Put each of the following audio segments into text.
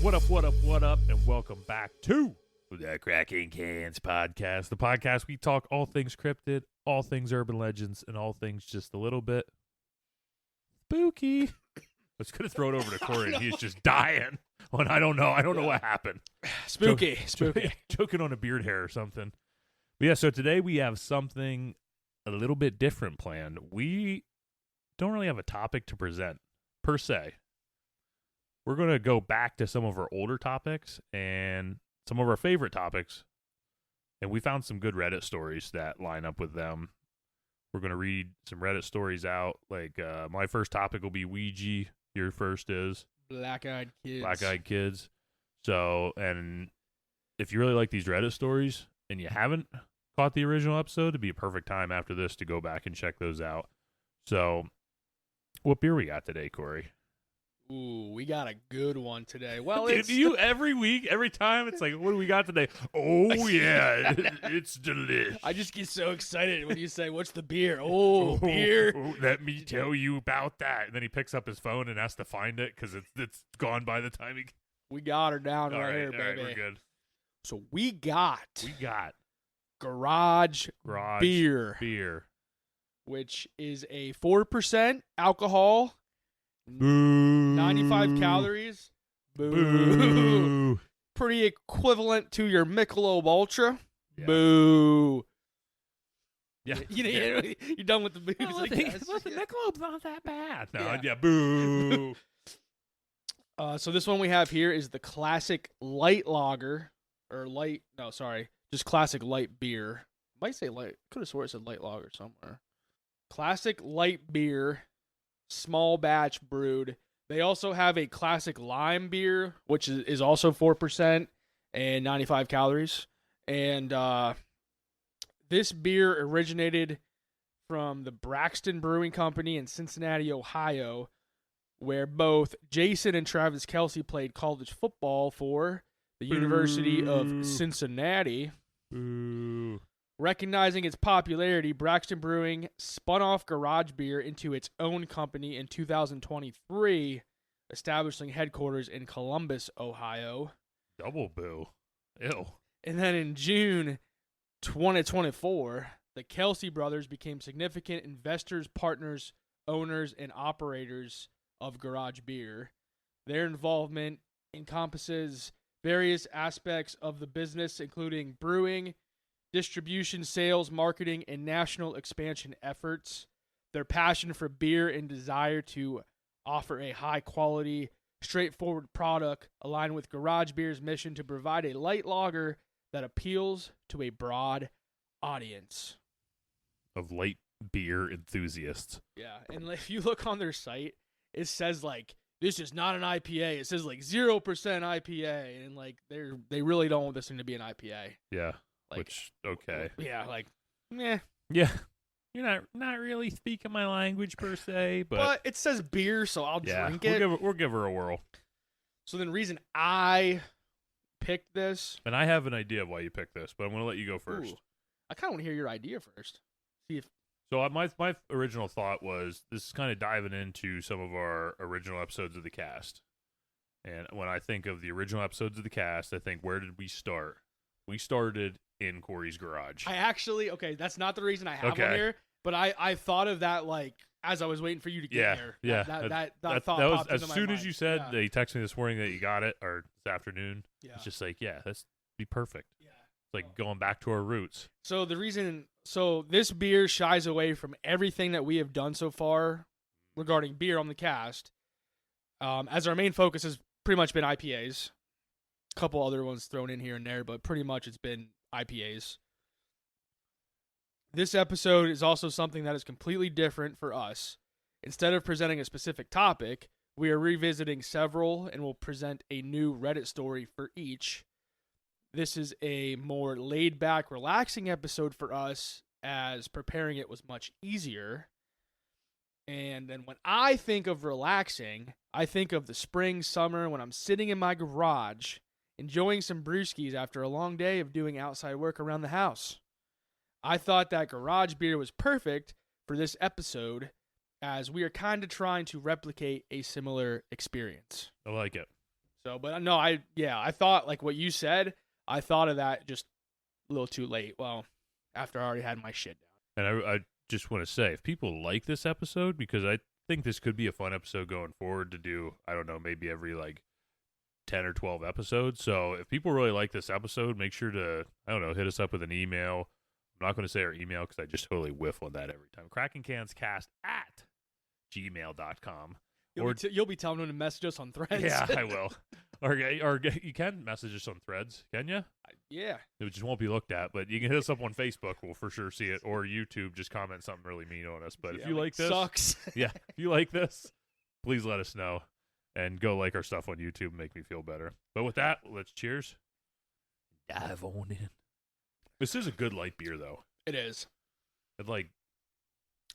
What up, and welcome back to the Kraken Cans Podcast, the podcast we talk all things cryptid, all things urban legends, and all things just a little bit spooky. I was going to throw it over to Corey, and he's just dying. When I don't know what happened. Spooky. Choking on a beard hair or something. But yeah, so today we have something a little bit different planned. We don't really have a topic to present, per se. We're going to go back to some of our older topics and some of our favorite topics. And we found some good Reddit stories that line up with them. We're going to read some Reddit stories out. Like, my first topic will be Ouija. Your first is? Black-eyed kids. Black-eyed kids. So, and if you really like these Reddit stories and you haven't caught the original episode, it'd be a perfect time after this to go back and check those out. So, what beer we got today, Corey? Ooh, we got a good one today. Well, Dude, it's you every week, every time, it's like, what do we got today? Oh, yeah, it's delicious. I just get so excited when you say, what's the beer? Oh, beer. Oh, let me tell you about that. And then he picks up his phone and has to find it because it's gone by the time he... We got her down right here, baby. All right, we're good. So we got Garage Beer. Which is a 4% alcohol. Boo. 95 calories. Boo. Pretty equivalent to your Michelob Ultra. Yeah. Boo. Yeah. You're done with the booze. Well, I guess. the Michelob's not that bad. No, Yeah. Boo. So this one we have here is the classic light lager. Just classic light beer. Might say light. Could have swore it said light lager somewhere. Classic light beer. Small batch brewed. They also have a classic lime beer, which is also 4% and 95 calories. And this beer originated from the Braxton Brewing Company in Cincinnati, Ohio, where both Jason and Travis Kelce played college football for the University of Cincinnati. Boo. Recognizing its popularity, Braxton Brewing spun off Garage Beer into its own company in 2023, establishing headquarters in Columbus, Ohio. Double boo. Ew. And then in June 2024, the Kelce brothers became significant investors, partners, owners, and operators of Garage Beer. Their involvement encompasses various aspects of the business, including brewing, distribution, sales, marketing, and national expansion efforts. Their passion for beer and desire to offer a high-quality, straightforward product align with Garage Beer's mission to provide a light lager that appeals to a broad audience. Of light beer enthusiasts. Yeah, and if you look on their site, it says, like, this is not an IPA. It says, like, 0% IPA, and, like, they really don't want this thing to be an IPA. Yeah. Like, Which, okay. Yeah, like, meh. Yeah. You're not really speaking my language per se, but it says beer, so I'll drink it. We'll give her a whirl. So the reason I picked this, And I have an idea of why you picked this, but I'm going to let you go first. I kind of want to hear your idea first. See if So my original thought was this is kind of diving into some of our original episodes of the cast. And when I think of the original episodes of the cast, I think, where did we start? We started in Corey's garage. that's not the reason I have one here, but I thought of that, like, as I was waiting for you to get here. Yeah. That that thought was popped as into my soon mind. as you said that you texted me this morning that you got it, or this afternoon. Yeah. It's just like, that's be perfect. Yeah. It's like going back to our roots. So this beer shies away from everything that we have done so far regarding beer on the cast, as our main focus has pretty much been IPAs. A couple other ones thrown in here and there, but pretty much it's been IPAs. This episode is also something that is completely different for us. Instead of presenting a specific topic, we are revisiting several and will present a new Reddit story for each. This is a more laid-back, relaxing episode for us, as preparing it was much easier. And then when I think of relaxing, I think of the spring, summer, when I'm sitting in my garage, enjoying some brewskis after a long day of doing outside work around the house. I thought that Garage Beer was perfect for this episode, as we are kind of trying to replicate a similar experience. I like it. So, but no, I thought like what you said. I thought of that just a little too late. Well, after I already had my shit down. And I just want to say, if people like this episode, because I think this could be a fun episode going forward to do, I don't know, maybe every like 10 or 12 episodes. So if people really like this episode, make sure to, I don't know, hit us up with an email. I'm not going to say our email because I just totally whiff on that every time. Kraken Cans Cast at gmail.com. You'll be telling them to message us on Threads. Yeah, I will. Or you can message us on Threads, can you? Yeah. It just won't be looked at, but you can hit us up on Facebook. We'll for sure see it. Or YouTube, just comment something really mean on us. But if you like this, sucks. yeah, if you like this, please let us know. And go like our stuff on YouTube and make me feel better. But with that, let's cheers. Dive on in. This is a good light beer, though. It is. It like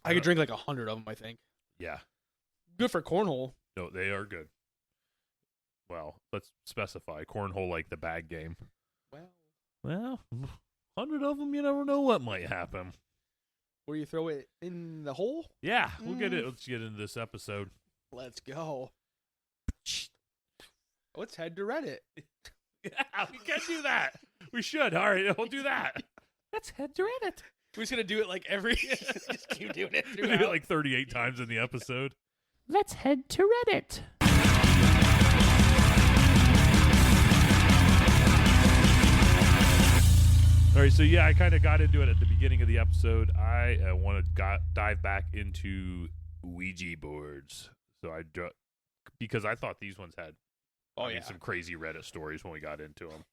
I could drink like 100 of them, I think. Yeah. Good for cornhole. No, they are good. Well, let's specify cornhole like the bag game. Well, 100 of them, you never know what might happen. Where you throw it in the hole? Yeah, we'll get it. Let's get into this episode. Let's go. Let's head to Reddit. Yeah, we can do that. We should. All right, we'll do that. Let's head to Reddit. We're just going to do it like every... just keep doing it We're gonna do it like 38 times in the episode. Let's head to Reddit. All right, so yeah, I kind of got into it at the beginning of the episode. I want to dive back into Ouija boards. So because I thought these ones had some crazy Reddit stories when we got into them.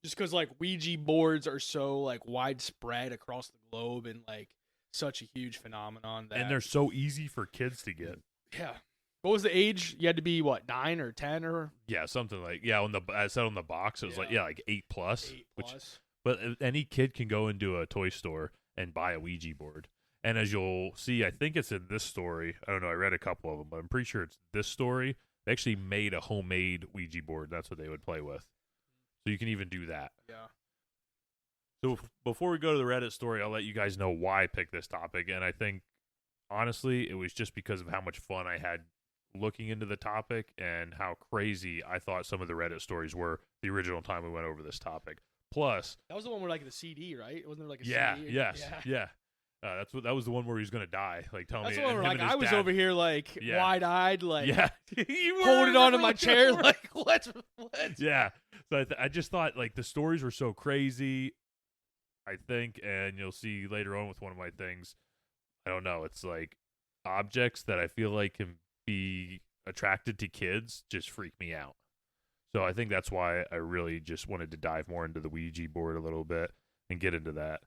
Just because like Ouija boards are so like widespread across the globe and like such a huge phenomenon that And they're so easy for kids to get. Yeah. What was the age? You had to be what, 9 or 10 or? Yeah, something like I said on the box it was like 8 plus. 8 plus. But any kid can go into a toy store and buy a Ouija board. And as you'll see, I think it's in this story. I don't know. I read a couple of them, but I'm pretty sure it's this story. They actually made a homemade Ouija board. That's what they would play with. So you can even do that. Yeah. So before we go to the Reddit story, I'll let you guys know why I picked this topic. And I think, honestly, it was just because of how much fun I had looking into the topic and how crazy I thought some of the Reddit stories were the original time we went over this topic. Plus, that was the one where like the CD, right? Wasn't there like a CD? Yeah. That was the one where he was gonna die. Like telling me. That's the one where like I was dad, over here like wide-eyed, like you holding onto my chair, like what? Yeah. So I just thought like the stories were so crazy. I think, and you'll see later on with one of my things. I don't know. It's like objects that I feel like can be attracted to kids just freak me out. So I think that's why I really just wanted to dive more into the Ouija board a little bit and get into that.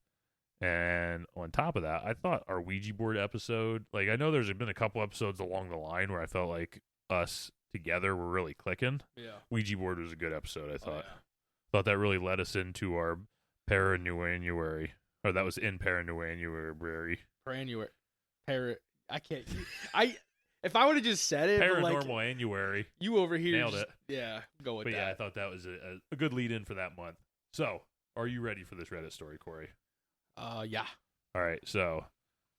And on top of that, I thought our Ouija board episode, like I know there's been a couple episodes along the line where I felt like us together were really clicking. Yeah. Ouija board was a good episode, I thought. Thought that really led us into our Paranuanuary. Or that was in Paranuanuary. I can't. If I would have just said it, Paranormal Annuary. You over here nailed it. Yeah, go with but that. Yeah, I thought that was a good lead in for that month. So, are you ready for this Reddit story, Corey? Yeah. All right. So,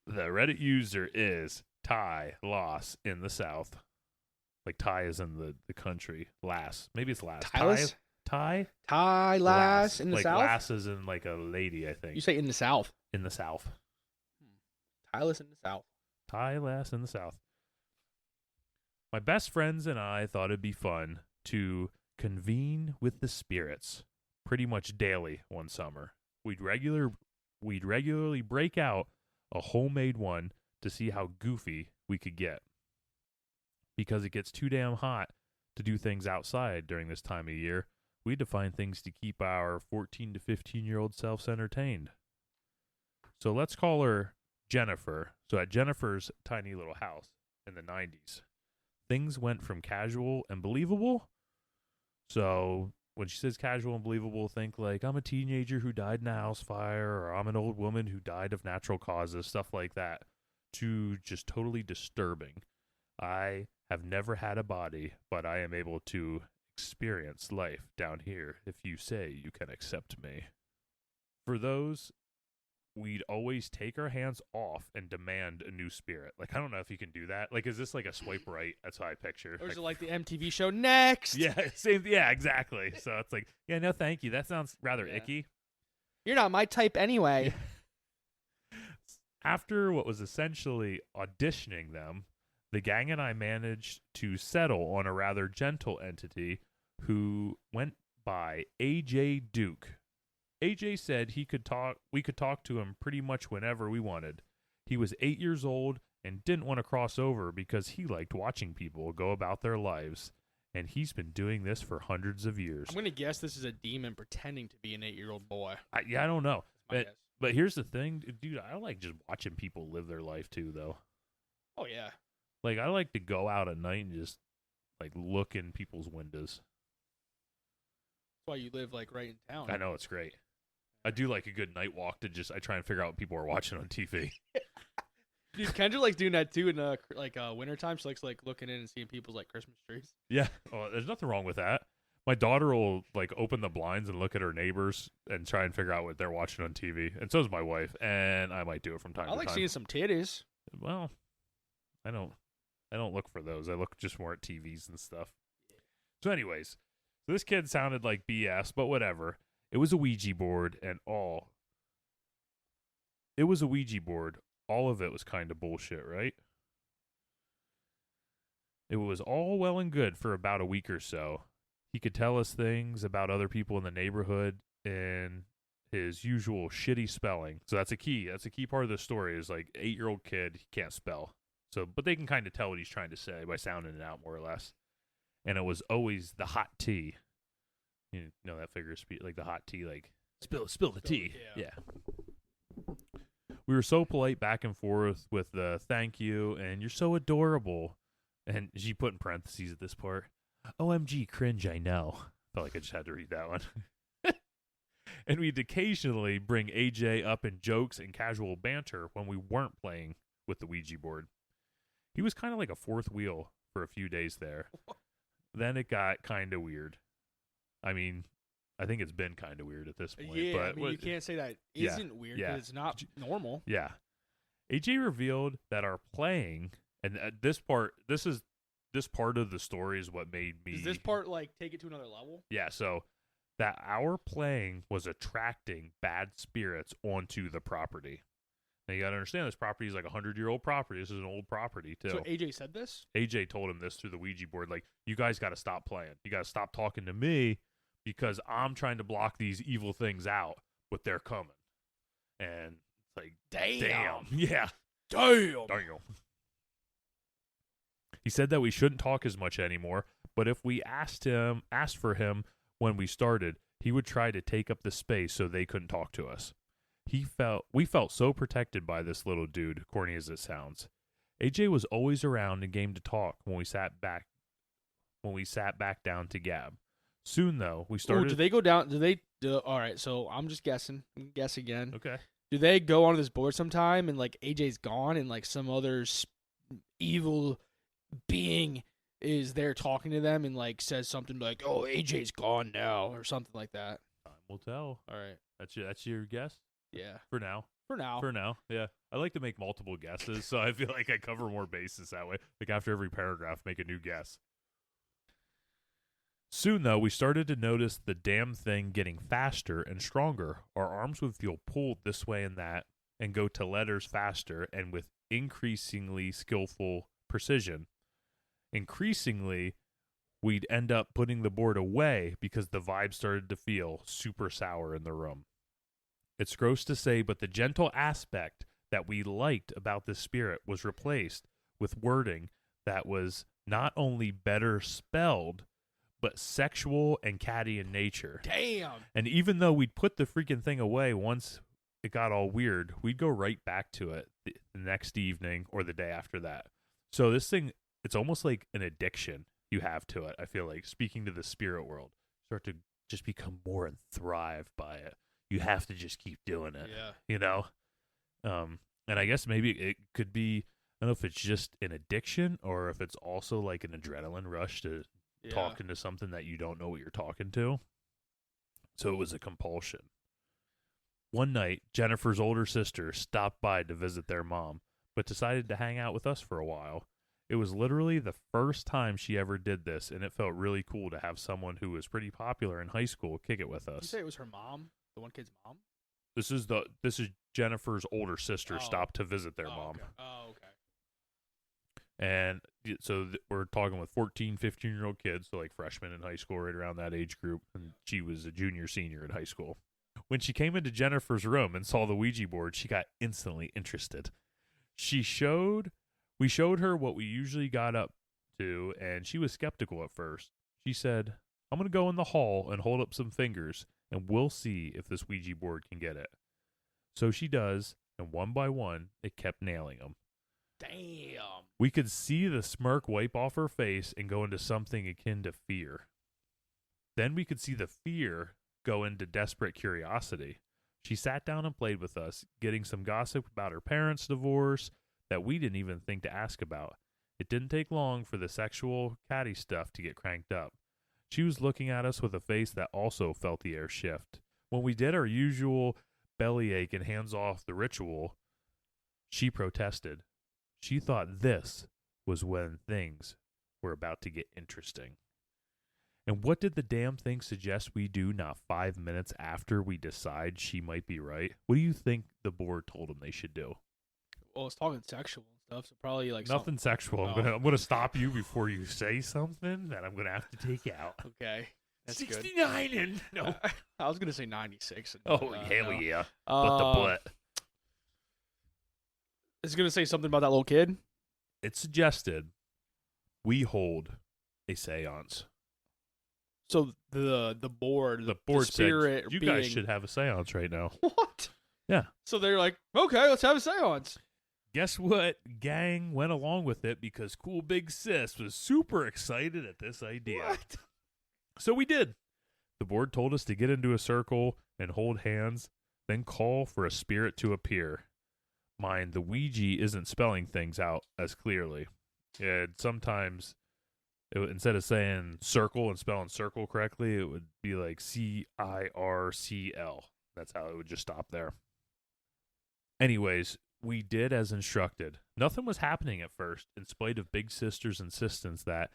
the Reddit user is Thai Loss in the South. Like Thai is in the country. Lass. Maybe it's Lass. Thai Lass in the like South. Lass is in like a lady, I think. You say in the South. In the South. Thai Lass in the South. Thai Lass in the South. My best friends and I thought it'd be fun to convene with the spirits pretty much daily one summer. We'd regularly break out a homemade one to see how goofy we could get. Because it gets too damn hot to do things outside during this time of year, we had to find things to keep our 14 to 15-year-old selves entertained. So let's call her Jennifer. So at Jennifer's tiny little house in the 90s, things went from casual and believable. So when she says casual and believable, think like I'm a teenager who died in a house fire, or I'm an old woman who died of natural causes, stuff like that, to just totally disturbing. I have never had a body, but I am able to experience life down here if you say you can accept me. For those we'd always take our hands off and demand a new spirit. Like, I don't know if you can do that. Like, is this like a swipe right? That's how I picture. Or is it like the MTV show Next? Yeah, same. Yeah, exactly. So it's like, yeah, no, thank you. That sounds rather Yeah. icky. You're not my type anyway. After what was essentially auditioning them, the gang and I managed to settle on a rather gentle entity who went by AJ Duke. AJ said we could talk to him pretty much whenever we wanted. He was 8 years old and didn't want to cross over because he liked watching people go about their lives. And he's been doing this for hundreds of years. I'm going to guess this is a demon pretending to be an 8-year-old boy. I don't know. That's my guess. But here's the thing, dude, I like just watching people live their life too, though. Oh, yeah. Like, I like to go out at night and just, like, look in people's windows. That's why you live, like, right in town. I know, it's great. I do like a good night walk I try and figure out what people are watching on TV. Dude, Kendra likes doing that, too, in, wintertime. She likes, like, looking in and seeing people's, like, Christmas trees. Yeah. Oh, there's nothing wrong with that. My daughter will, like, open the blinds and look at her neighbors and try and figure out what they're watching on TV. And so does my wife. And I might do it from time to I time. like seeing some titties. Well, I don't look for those. I look just more at TVs and stuff. So anyways, so this kid sounded like BS, but whatever. It was a Ouija board and all. It was a Ouija board. All of it was kind of bullshit, right? It was all well and good for about a week or so. He could tell us things about other people in the neighborhood in his usual shitty spelling. So that's a key. That's a key part of the story is like 8-year-old kid, he can't spell. So, but they can kind of tell what he's trying to say by sounding it out more or less. And it was always the hot tea. You know that figure of speech, like the hot tea, like spill the tea. Yeah. We were so polite back and forth with the thank you and you're so adorable. And she put in parentheses at this part. OMG, cringe, I know. Felt like I just had to read that one. And we'd occasionally bring AJ up in jokes and casual banter when we weren't playing with the Ouija board. He was kind of like a fourth wheel for a few days there. Then it got kind of weird. I mean, I think it's been kind of weird at this point. Yeah, but I mean, you can't say that isn't weird because it's not normal. Yeah. AJ revealed that our playing, and this part of the story is what made me... Does this part, like, take it to another level? Yeah, so that our playing was attracting bad spirits onto the property. Now, you got to understand, this property is like a 100-year-old property. This is an old property, too. So AJ said this? AJ told him this through the Ouija board. Like, you guys got to stop playing. You got to stop talking to me because I'm trying to block these evil things out, but they're coming. And it's like, damn. Yeah. Damn. He said that we shouldn't talk as much anymore, but if we asked for him when we started, he would try to take up the space so they couldn't talk to us. We felt so protected by this little dude, corny as it sounds. AJ was always around and game to talk when we sat back down to gab. Soon though, we started. Oh, do they go down? All right, so I'm just guessing. Guess again. Okay. Do they go onto this board sometime and like AJ's gone and like some other evil being is there talking to them and like says something like, "Oh, AJ's gone now" or something like that? Time will tell. All right. That's your guess? Yeah. For now. For now. Yeah. I like to make multiple guesses, so I feel like I cover more bases that way. Like after every paragraph, make a new guess. Soon, though, we started to notice the damn thing getting faster and stronger. Our arms would feel pulled this way and that and go to letters faster and with increasingly skillful precision. Increasingly, we'd end up putting the board away because the vibe started to feel super sour in the room. It's gross to say, but the gentle aspect that we liked about the spirit was replaced with wording that was not only better spelled, but sexual and catty in nature. Damn. And even though we'd put the freaking thing away once it got all weird, we'd go right back to it the next evening or the day after that. So this thing, it's almost like an addiction you have to it, I feel like. Speaking to the spirit world, start to just become more enthrived by it. You have to just keep doing it. Yeah. You know? And I guess maybe it could be, I don't know if it's just an addiction or if it's also like an adrenaline rush to talking to something that you don't know what you're talking to. So it was a compulsion. One night, Jennifer's older sister stopped by to visit their mom, but decided to hang out with us for a while. It was literally the first time she ever did this, and it felt really cool to have someone who was pretty popular in high school kick it with Did you us. say it was her mom? The one kid's mom? This is Jennifer's older sister Oh. stopped to visit their mom. Okay. Oh, okay. And so we're talking with 14, 15-year-old kids, so like freshmen in high school, right around that age group. And she was a junior, senior in high school. When she came into Jennifer's room and saw the Ouija board, she got instantly interested. We showed her what we usually got up to, and she was skeptical at first. She said, "I'm going to go in the hall and hold up some fingers, and we'll see if this Ouija board can get it." So she does, and one by one, it kept nailing them. Damn. We could see the smirk wipe off her face and go into something akin to fear. Then we could see the fear go into desperate curiosity. She sat down and played with us, getting some gossip about her parents' divorce that we didn't even think to ask about. It didn't take long for the sexual, catty stuff to get cranked up. She was looking at us with a face that also felt the air shift. When we did our usual bellyache and hands-off the ritual, she protested. She thought this was when things were about to get interesting. And what did the damn thing suggest we do not 5 minutes after we decide she might be right? What do you think the board told them they should do? Well, it's talking sexual and stuff, so probably like Nothing sexual. Oh. I'm gonna stop you before you say something that I'm gonna have to take out. Okay. That's 69 good. and no. I was gonna say 96. Oh hell no. yeah! But the butt. Is it gonna say something about that little kid? It suggested we hold a séance. So the board, The board spirit, said, you being... guys should have a séance right now. What? Yeah. So they're like, okay, let's have a séance. Guess what? Gang went along with it because cool big sis was super excited at this idea. What? So we did. The board told us to get into a circle and hold hands, then call for a spirit to appear. Mind, the Ouija isn't spelling things out as clearly. Sometimes, instead of saying circle and spelling circle correctly, it would be like CIRCL. That's how it would just stop there. Anyways, we did as instructed. Nothing was happening at first, in spite of Big Sister's insistence that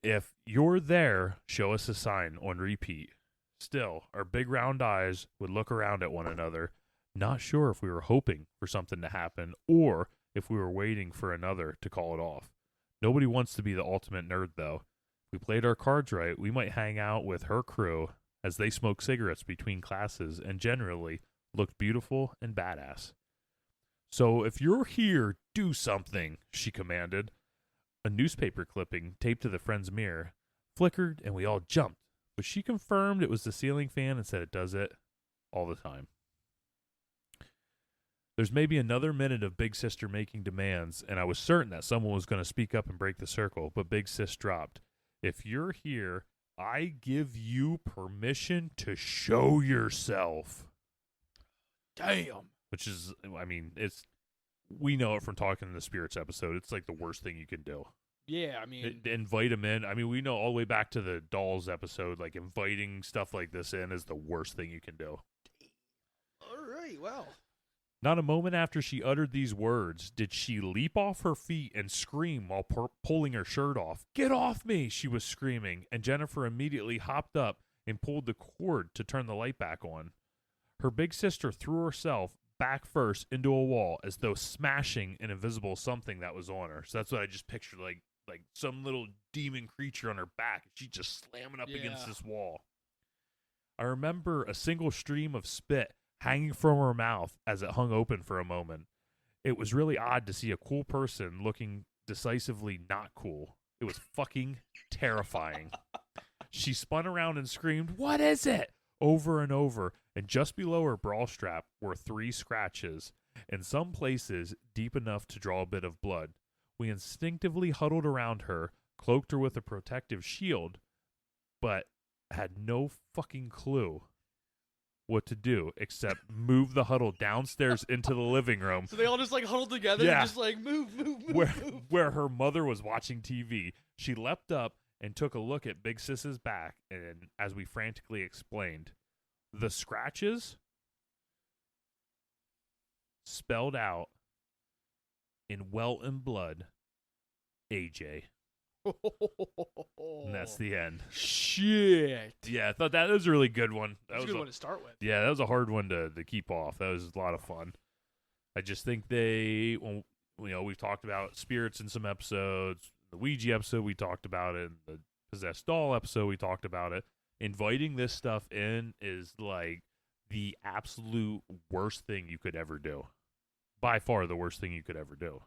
if you're there, show us a sign on repeat. Still, our big round eyes would look around at one another, not sure if we were hoping for something to happen or if we were waiting for another to call it off. Nobody wants to be the ultimate nerd, though. If we played our cards right, we might hang out with her crew as they smoke cigarettes between classes and generally looked beautiful and badass. So if you're here, do something, she commanded. A newspaper clipping taped to the friend's mirror flickered and we all jumped, but she confirmed it was the ceiling fan and said it does it all the time. There's maybe another minute of Big Sister making demands, and I was certain that someone was going to speak up and break the circle, but Big Sis dropped. If you're here, I give you permission to show yourself. Damn. Which is, I mean, we know it from talking in the spirits episode. It's like the worst thing you can do. Yeah, I mean, Invite them in. I mean, we know all the way back to the dolls episode, like inviting stuff like this in is the worst thing you can do. all right, well. Not a moment after she uttered these words did she leap off her feet and scream while pulling her shirt off. "Get off me!" she was screaming, and Jennifer immediately hopped up and pulled the cord to turn the light back on. Her big sister threw herself back first into a wall as though smashing an invisible something that was on her. So that's what I just pictured, like some little demon creature on her back. She's just slamming up against this wall. I remember a single stream of spit hanging from her mouth as it hung open for a moment. It was really odd to see a cool person looking decisively not cool. It was fucking terrifying. She spun around and screamed, "What is it?" over and over, and just below her bra strap were 3 scratches, in some places deep enough to draw a bit of blood. We instinctively huddled around her, cloaked her with a protective shield, but had no fucking clue what to do except move the huddle downstairs into the living room. So they all just like huddled together and just like move. Where her mother was watching TV. She leapt up and took a look at Big Sis's back, and as we frantically explained, the scratches spelled out in welt and blood, AJ. And that's the end. Shit. Yeah, I thought that was a really good one. That's a good one to start with. Yeah, that was a hard one to keep off. That was a lot of fun. I just think we've talked about spirits in some episodes. The Ouija episode, we talked about it. The Possessed Doll episode, we talked about it. Inviting this stuff in is like the absolute worst thing you could ever do. By far the worst thing you could ever do.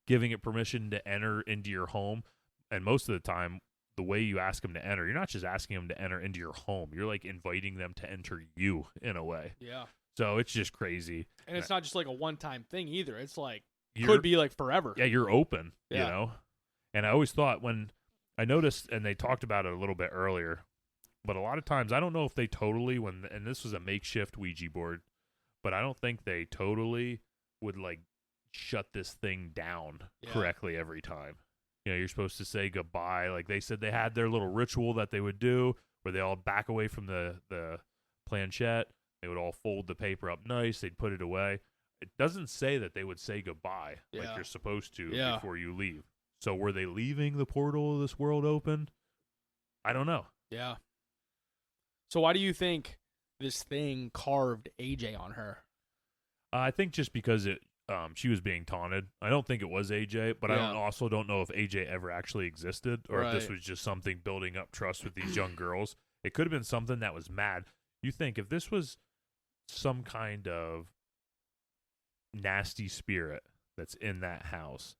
Giving it permission to enter into your home. And most of the time, the way you ask them to enter, you're not just asking them to enter into your home. You're like inviting them to enter you in a way. Yeah. So it's just crazy. And it's not just like a one-time thing either. It's like, could be like forever. Yeah, you're open, yeah. you know? And I always thought when I noticed, and they talked about it a little bit earlier, but a lot of times, I don't know if they totally, and this was a makeshift Ouija board, but I don't think they totally would like shut this thing down correctly every time. You know, you're supposed to say goodbye. Like they said they had their little ritual that they would do where they all back away from the planchette. They would all fold the paper up nice. They'd put it away. It doesn't say that they would say goodbye like you're supposed to before you leave. So were they leaving the portal of this world open? I don't know. Yeah. So why do you think this thing carved AJ on her? I think just because she was being taunted. I don't think it was AJ, but I also don't know if AJ ever actually existed or if this was just something building up trust with these young girls. It could have been something that was mad. You think if this was some kind of nasty spirit that's in that house,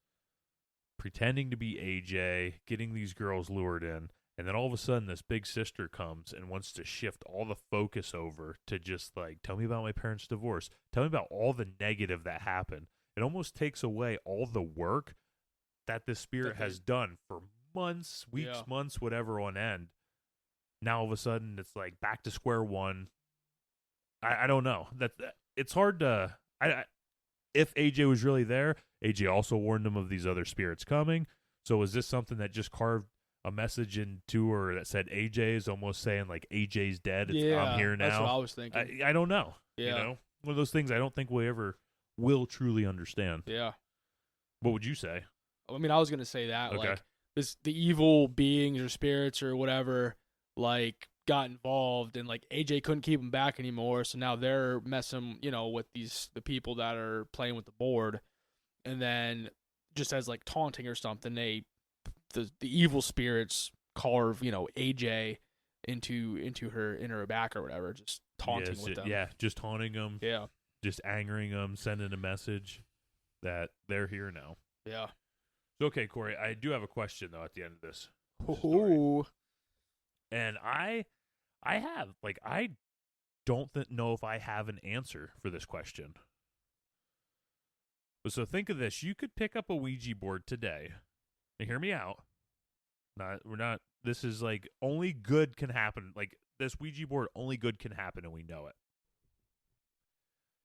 pretending to be AJ, getting these girls lured in, and then all of a sudden this big sister comes and wants to shift all the focus over to just like, tell me about my parents' divorce. Tell me about all the negative that happened. It almost takes away all the work that this spirit has done for months, weeks, months, whatever on end. Now all of a sudden it's like back to square one. I don't know. It's hard to... if AJ was really there, AJ also warned them of these other spirits coming. So is this something that just carved a message into her that said AJ is almost saying like AJ's dead? I'm here now. That's what I was thinking. I don't know. Yeah. You know? One of those things I don't think we ever will truly understand. Yeah. What would you say? I mean, I was going to say that. Okay. Like, the evil beings or spirits or whatever, like, got involved and like AJ couldn't keep them back anymore, so now they're messing, with the people that are playing with the board, and then just as like taunting or something, the evil spirits carve AJ into her back or whatever, just taunting with them. Yeah, just taunting them. Yeah, just angering them, sending a message that they're here now. Yeah. So okay, Corey, I do have a question though at the end of this. Ooh. And I don't know if I have an answer for this question. So think of this. You could pick up a Ouija board today. And hear me out. This is like only good can happen. Like this Ouija board, only good can happen and we know it.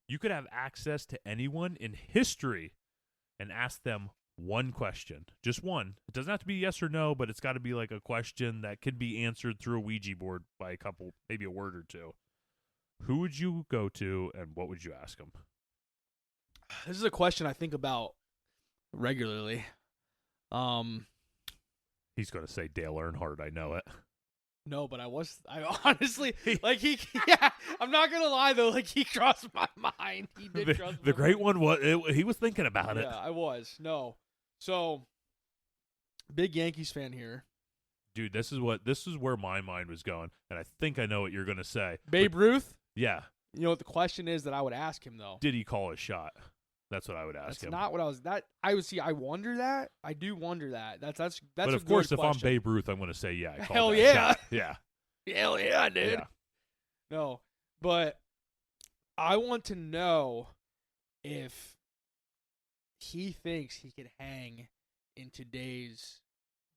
You could have access to anyone in history and ask them one question, just one. It doesn't have to be yes or no, but it's got to be like a question that could be answered through a Ouija board by a couple, maybe a word or two. Who would you go to and what would you ask them? This is a question I think about regularly. He's going to say Dale Earnhardt. I know it. No, but I honestly, like I'm not going to lie though, like he crossed my mind. He did cross my mind. The great one was, he was thinking about it. Yeah, I was. No. So, big Yankees fan here. Dude, this is where my mind was going, and I think I know what you're going to say. Babe Ruth? Yeah. You know what the question is that I would ask him, though? Did he call a shot? That's what I would ask him. That's not what I wonder that. I do wonder that. That's But of course, if I'm Babe Ruth, I'm going to say, yeah, I called Hell that yeah. shot. Yeah. Hell yeah, dude. Yeah. No, but I want to know if he thinks he could hang in today's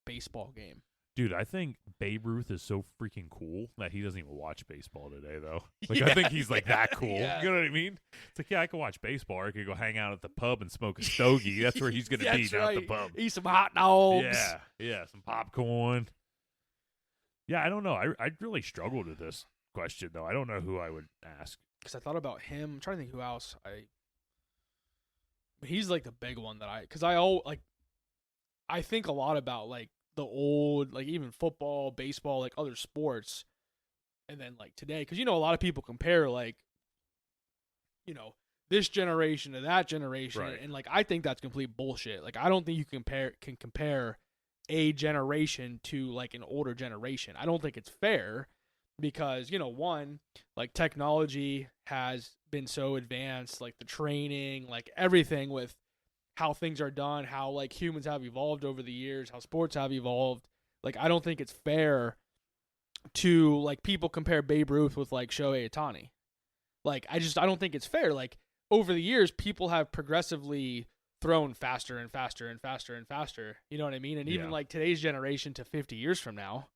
baseball game. Dude, I think Babe Ruth is so freaking cool that he doesn't even watch baseball today, though. Like, I think he's like that cool. Yeah. You know what I mean? It's like, yeah, I can watch baseball. Or I could go hang out at the pub and smoke a stogie. That's where he's going to be down at the pub. Eat some hot dogs. Yeah, some popcorn. Yeah, I don't know. I really struggled with this question, though. I don't know who I would ask. Because I thought about him. I'm trying to think who else He's like the big one that I think a lot about like the old, like even football, baseball, like other sports, and then like today, because a lot of people compare like, this generation to that generation, Right. and like I think that's complete bullshit. Like I don't think you can compare a generation to like an older generation. I don't think it's fair because one, like technology has been so advanced, like the training, like everything with how things are done, how like humans have evolved over the years, how sports have evolved. Like I don't think it's fair to like people compare Babe Ruth with like Shohei Ohtani. Like I don't think it's fair. Like over the years, people have progressively thrown faster and faster and faster and faster. You know what I mean? And even like today's generation to 50 years from now,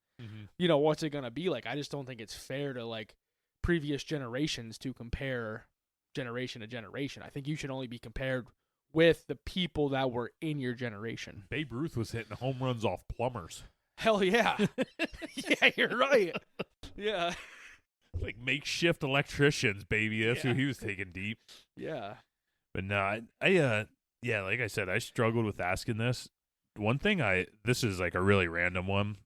what's it gonna be like? I just don't think it's fair to like previous generations to compare generation to generation. I think you should only be compared with the people that were in your generation. Babe Ruth was hitting home runs off plumbers. Hell yeah. Yeah, you're right. Yeah. Like makeshift electricians, baby. That's who he was taking deep. Yeah. But no, yeah, like I said, I struggled with asking this. One thing this is like a really random one.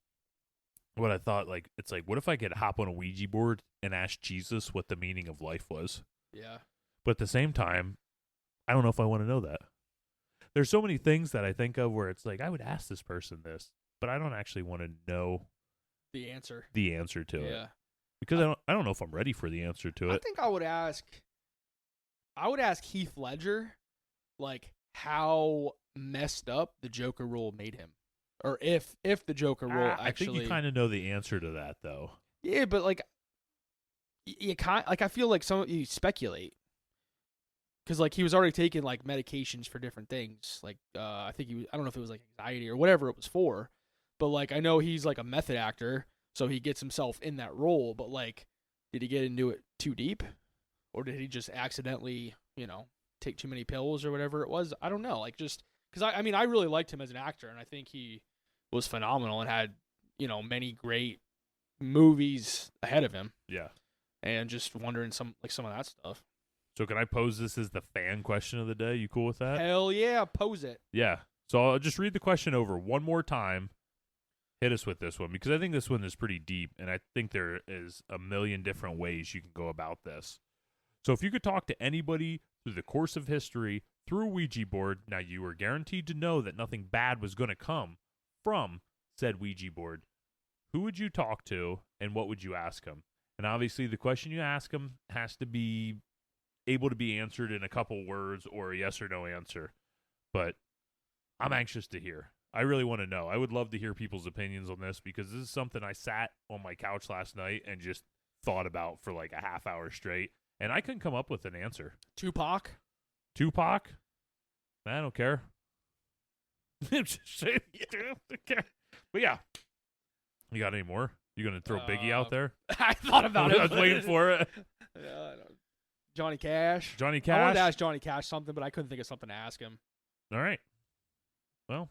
What I thought, like, it's like, what if I could hop on a Ouija board and ask Jesus what the meaning of life was? Yeah. But at the same time, I don't know if I want to know that. There's so many things that I think of where it's like, I would ask this person this, but I don't actually want to know the answer to it. Yeah. Because I don't know if I'm ready for the answer to it. I think I would ask Heath Ledger, like, how messed up the Joker role made him. Or if the Joker role actually... I think you kind of know the answer to that, though. Yeah, but, like, you kind like, I feel like you speculate. Because, like, he was already taking, like, medications for different things. Like, I don't know if it was, like, anxiety or whatever it was for. But, like, I know he's, like, a method actor, so he gets himself in that role. But, like, did he get into it too deep? Or did he just accidentally, take too many pills or whatever it was? I don't know. Like, just... Because, I mean, I really liked him as an actor, and I think he was phenomenal and had, many great movies ahead of him. Yeah. And just wondering some of that stuff. So can I pose this as the fan question of the day? You cool with that? Hell yeah, pose it. Yeah. So I'll just read the question over one more time. Hit us with this one, because I think this one is pretty deep, and I think there is a million different ways you can go about this. So if you could talk to anybody through the course of history, through a Ouija board, now you were guaranteed to know that nothing bad was going to come from said Ouija board, who would you talk to, and what would you ask them? And obviously the question you ask them has to be able to be answered in a couple words or a yes or no answer. But I'm anxious to hear. I really want to know. I would love to hear people's opinions on this, because this is something I sat on my couch last night and just thought about for like a half hour straight, and I couldn't come up with an answer. Tupac? I don't care. But yeah. You got any more? You going to throw Biggie out there? I thought about it. I was waiting for it. Johnny Cash. I wanted to ask Johnny Cash something, but I couldn't think of something to ask him. All right. Well,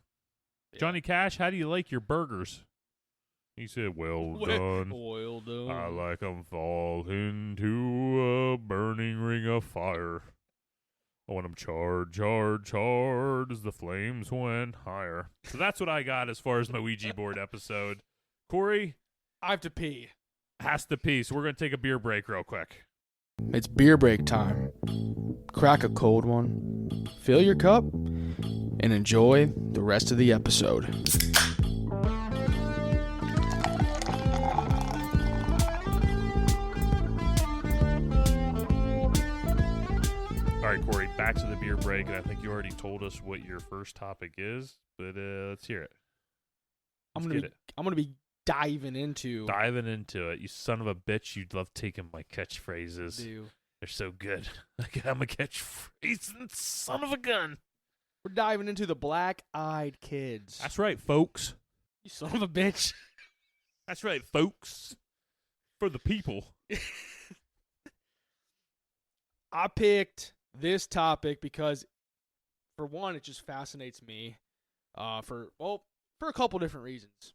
Yeah. Johnny Cash, how do you like your burgers? He said, well done. Well done. I like 'em fall into a burning ring of fire. I want 'em charred, charred, charred as the flames went higher. So that's what I got as far as my Ouija board episode. Corey I have to pee. has to pee, so we're going to take a beer break real quick. It's beer break time. Crack a cold one, fill your cup, and enjoy the rest of the episode. All right, Corey, back to the beer break, and I think you already told us what your first topic is, but let's hear it. I'm gonna be diving into it. You son of a bitch! You love taking my catchphrases. Dude. They're so good. I'm a catchphrase, son of a gun. We're diving into the Black-Eyed Kids. That's right, folks. You son of a bitch. That's right, folks. For the people. I picked this topic because, for one, it just fascinates me. For a couple different reasons.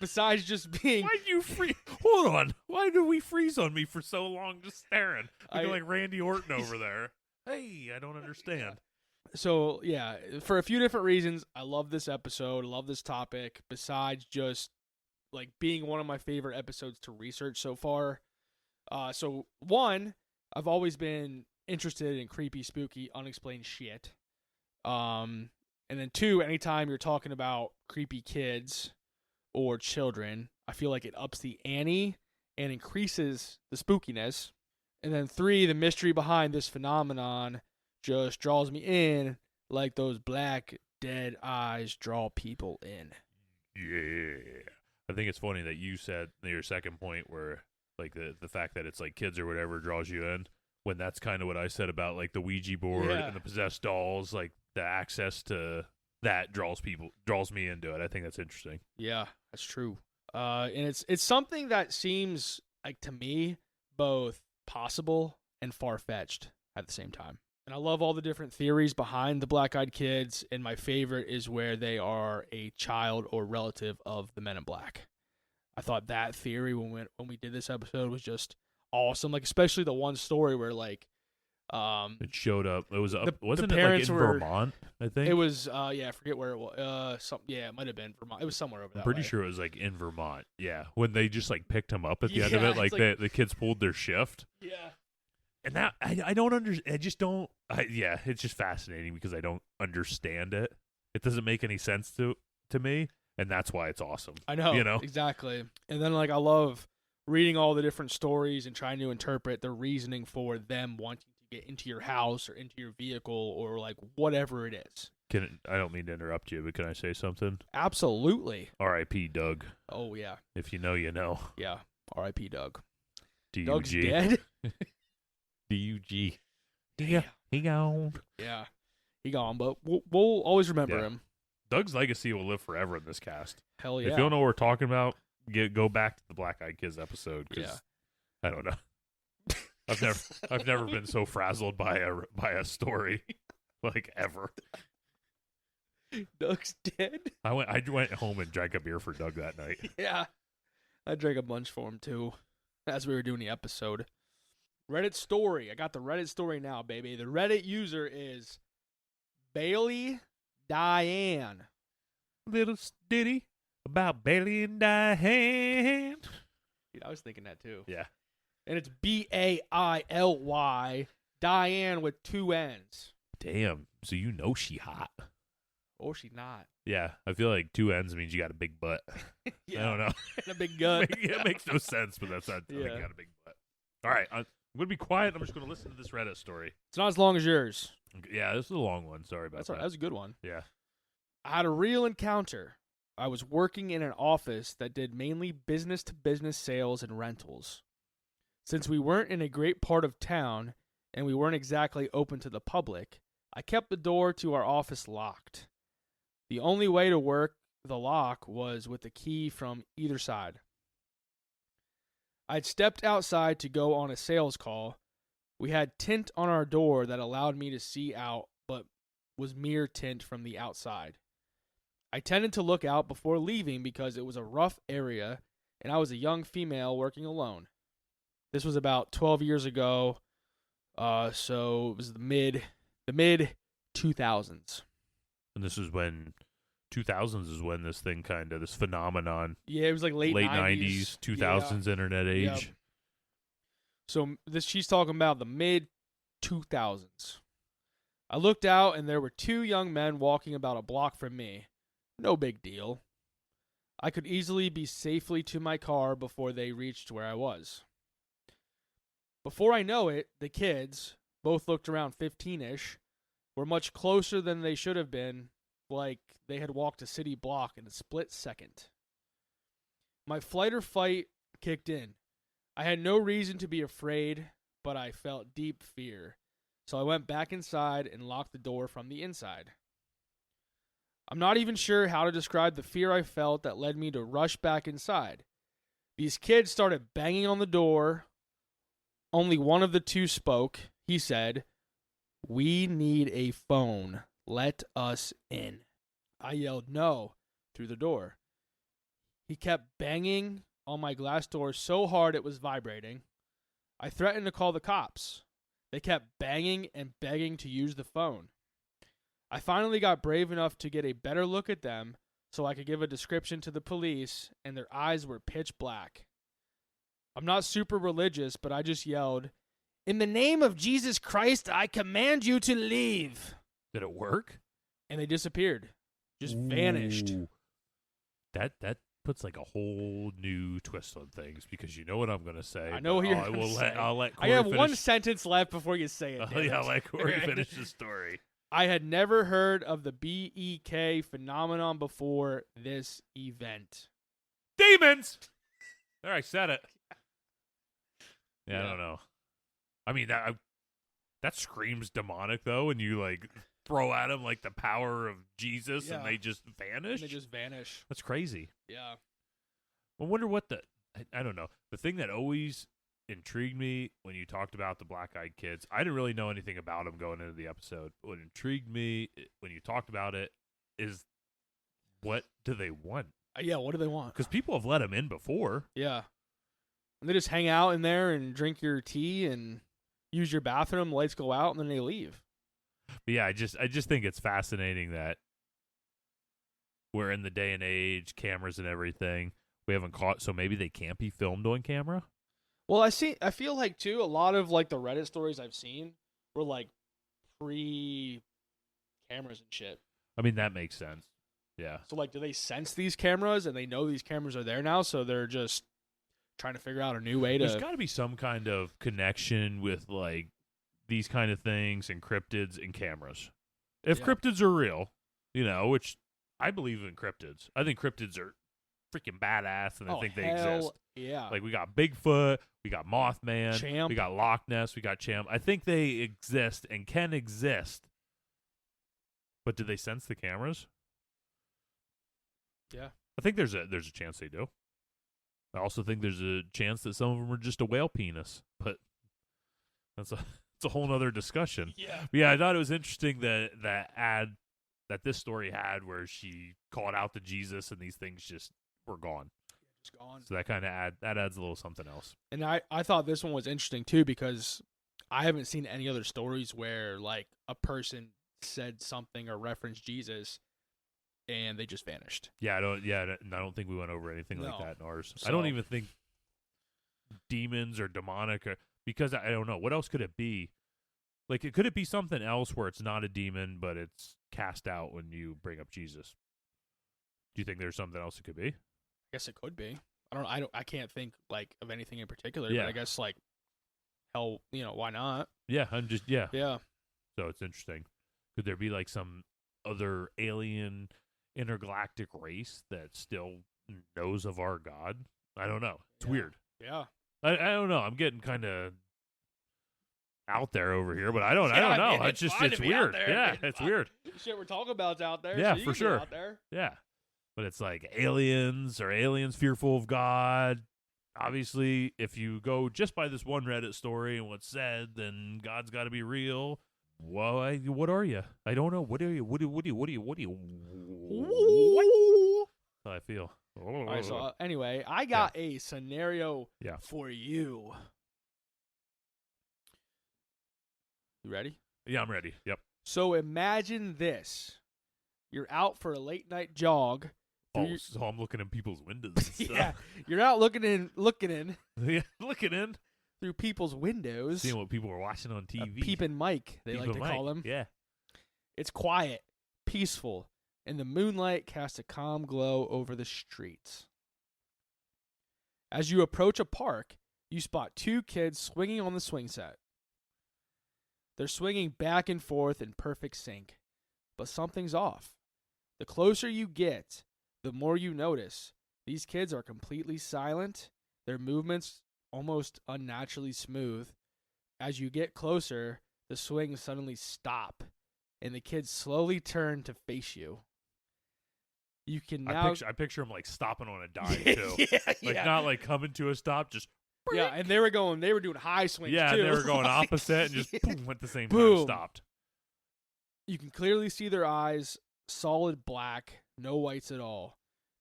besides just being, Why'd you freeze? Hold on. Why did we freeze on me for so long just staring? Looking I- like Randy Orton over there. Hey, I don't understand. so yeah, for a few different reasons, I love this episode. I love this topic. Besides just like being one of my favorite episodes to research so far. So one, I've always been interested in creepy, spooky, unexplained shit. And then two, anytime you're talking about creepy kids or children, I feel like it ups the ante and increases the spookiness. And then three, the mystery behind this phenomenon just draws me in like those black dead eyes draw people in. Yeah. I think it's funny that you said your second point where like the fact that it's like kids or whatever draws you in, when that's kind of what I said about like the Ouija board and the possessed dolls, like the access to that draws me into it. I think that's interesting. Yeah, that's true. And it's something that seems like to me both possible and far-fetched at the same time. And I love all the different theories behind the black-eyed kids, and my favorite is where they are a child or relative of the Men in Black. I thought that theory when we did this episode was just awesome. Like especially the one story where like It showed up. It was up. Wasn't the it like parents in were- Vermont? I think it was I forget where it was. It might have been Vermont. It was somewhere over that I'm pretty way. sure it was like in Vermont. Yeah, when they just like picked him up at the end of Yeah, it, like, it's like- the kids pulled their shift. Yeah. And that I don't understand. I just don't. Yeah, it's just fascinating because I don't understand it. It doesn't make any sense to me, and that's why it's awesome. I know, You know? exactly. And then like I love reading all the different stories and trying to interpret the reasoning for them wanting to get into your house or into your vehicle or like whatever it is. I don't mean to interrupt you, but can I say something? Absolutely. R.I.P. Doug. Oh yeah, If you know, you know. yeah. R.I.P. Doug. D-U-G. Doug's dead. D-U-G. Yeah, He gone. yeah. He gone, but we'll always remember Yeah. him. Doug's legacy will live forever in this cast. Hell yeah. If you don't know what we're talking about, go back to the Black Eyed Kids episode. 'Cause Yeah. I don't know. I've never been so frazzled by a story like ever. Doug's dead. I went home and drank a beer for Doug that night. Yeah. I drank a bunch for him too as we were doing the episode. Reddit story. I got the Reddit story now, baby. The Reddit user is Bailey Diane. Little ditty about Bailey and Diane. Dude, I was thinking that too. Yeah. And it's Baily, Diane with 2 N's. Damn. So you know she hot. Or she's not. Yeah. I feel like 2 N's means you got a big butt. Yeah. I don't know. And a big gut. It makes no sense, but that's not. I think Yeah. you got a big butt. All right. I'm going to be quiet. I'm just going to listen to this Reddit story. It's not as long as yours. Yeah, this is a long one. Sorry about That's all right. that. That was a good one. Yeah. I had a real encounter. I was working in an office that did mainly business-to-business sales and rentals. Since we weren't in a great part of town and we weren't exactly open to the public, I kept the door to our office locked. The only way to work the lock was with the key from either side. I'd stepped outside to go on a sales call. We had tint on our door that allowed me to see out, but was mere tint from the outside. I tended to look out before leaving because it was a rough area and I was a young female working alone. This was about 12 years ago, so it was the mid 2000s. And this is when 2000s is when this thing this phenomenon, Yeah, it was like late 90s, 2000s internet age. Yep. So she's talking about the mid 2000s. I looked out and there were 2 young men walking about a block from me. No big deal. I could easily be safely to my car before they reached where I was. Before I know it, the kids, both looked around 15-ish, were much closer than they should have been, like they had walked a city block in a split second. My flight or fight kicked in. I had no reason to be afraid, but I felt deep fear. So I went back inside and locked the door from the inside. I'm not even sure how to describe the fear I felt that led me to rush back inside. These kids started banging on the door. Only one of the 2 spoke. He said, "We need a phone. Let us in." I yelled no through the door. He kept banging on my glass door so hard it was vibrating. I threatened to call the cops. They kept banging and begging to use the phone. I finally got brave enough to get a better look at them so I could give a description to the police, and their eyes were pitch black. I'm not super religious, but I just yelled, "In the name of Jesus Christ, I command you to leave." Did it work? And they disappeared. Just vanished. Ooh. That puts like a whole new twist on things, because you know what I'm gonna say. I know what you're I gonna will say. I'll let I Corey have finish. one sentence left before you say it. damn Yeah, it. I'll let Corey finish the story. I had never heard of the BEK phenomenon before this event. Demons. There, I said it. Yeah, I Yeah. don't know. I mean, that screams demonic though, and you like throw at them like the power of Jesus, and Yeah. they just vanish. And they just vanish. That's crazy. Yeah. I wonder what I don't know. The thing that always intrigued me when you talked about the black-eyed kids, I didn't really know anything about them going into the episode. What intrigued me when you talked about it is, what do they want? Yeah, what do they want? Because people have let them in before. Yeah. And they just hang out in there and drink your tea and use your bathroom, lights go out, and then they leave. But yeah, I just think it's fascinating that we're in the day and age, cameras and everything. We haven't caught, so maybe they can't be filmed on camera. Well, I feel like too, a lot of like the Reddit stories I've seen were like pre-cameras and shit. I mean, that makes sense. Yeah. So like, do they sense these cameras and they know these cameras are there now, so they're just trying to figure out a new way There's to... got to be some kind of connection with like these kind of things and cryptids and cameras. If Yeah. cryptids are real, which I believe in cryptids. I think cryptids are freaking badass, and I think they exist. Yeah. Like, we got Bigfoot, we got Mothman, Champ. we got Loch Ness, we got Champ. I think they exist and can exist. But do they sense the cameras? Yeah. I think there's a chance they do. I also think there's a chance that some of them are just a whale penis, but it's a whole other discussion. Yeah. But yeah, I thought it was interesting that this story had, where she called out to Jesus and these things just were gone. Just gone. So that kind of adds a little something else. And I thought this one was interesting too, because I haven't seen any other stories where like a person said something or referenced Jesus and they just vanished. Yeah, I don't think we went over anything like No. that in ours. So- I don't even think demons or demonic, because I don't know what else could it be. Like, could it be something else where it's not a demon but it's cast out when you bring up Jesus? Do you think there's something else it could be? I guess it could be. I can't think like of anything in particular, Yeah. but I guess like hell, why not? Yeah, yeah. Yeah. So it's interesting. Could there be like some other alien intergalactic race that still knows of our God? I don't know. It's Yeah. weird. Yeah. I don't know. I'm getting kind of out there over here, but I don't Yeah, know. man, It's just fine it's to be out weird. there. Yeah, It's it's fine. weird. Shit we're talking about's out there. Yeah, so you for can get sure. out there. Yeah. But it's like aliens fearful of God. Obviously, if you go just by this one Reddit story and what's said, then God's got to be real. Well, what are you? I don't know. What are you? What do you? That's how I feel. All right, so anyway, I got a scenario Yeah. for you. You ready? Yeah, I'm ready. Yep. So imagine this. You're out for a late night jog. Oh, Through so I'm looking in people's windows and stuff. yeah, you're out looking in Yeah, looking in. through people's windows. Seeing what people are watching on A TV. peeping Mike, they like to Peeping call Mike. him. Yeah. It's quiet, peaceful, and the moonlight casts a calm glow over the streets. As you approach a park, you spot two kids swinging on the swing set. They're swinging back and forth in perfect sync, but something's off. The closer you get, the more you notice. These kids are completely silent, their movements almost unnaturally smooth. As you get closer, the swings suddenly stop, and the kids slowly turn to face you. You can now... I picture him like stopping on a dime too. Like yeah. not like coming to a stop, just Yeah, and they were doing high swings yeah, too. and they were going Like, opposite and just boom at the same time Boom. stopped. You can clearly see their eyes, solid black, no whites at all.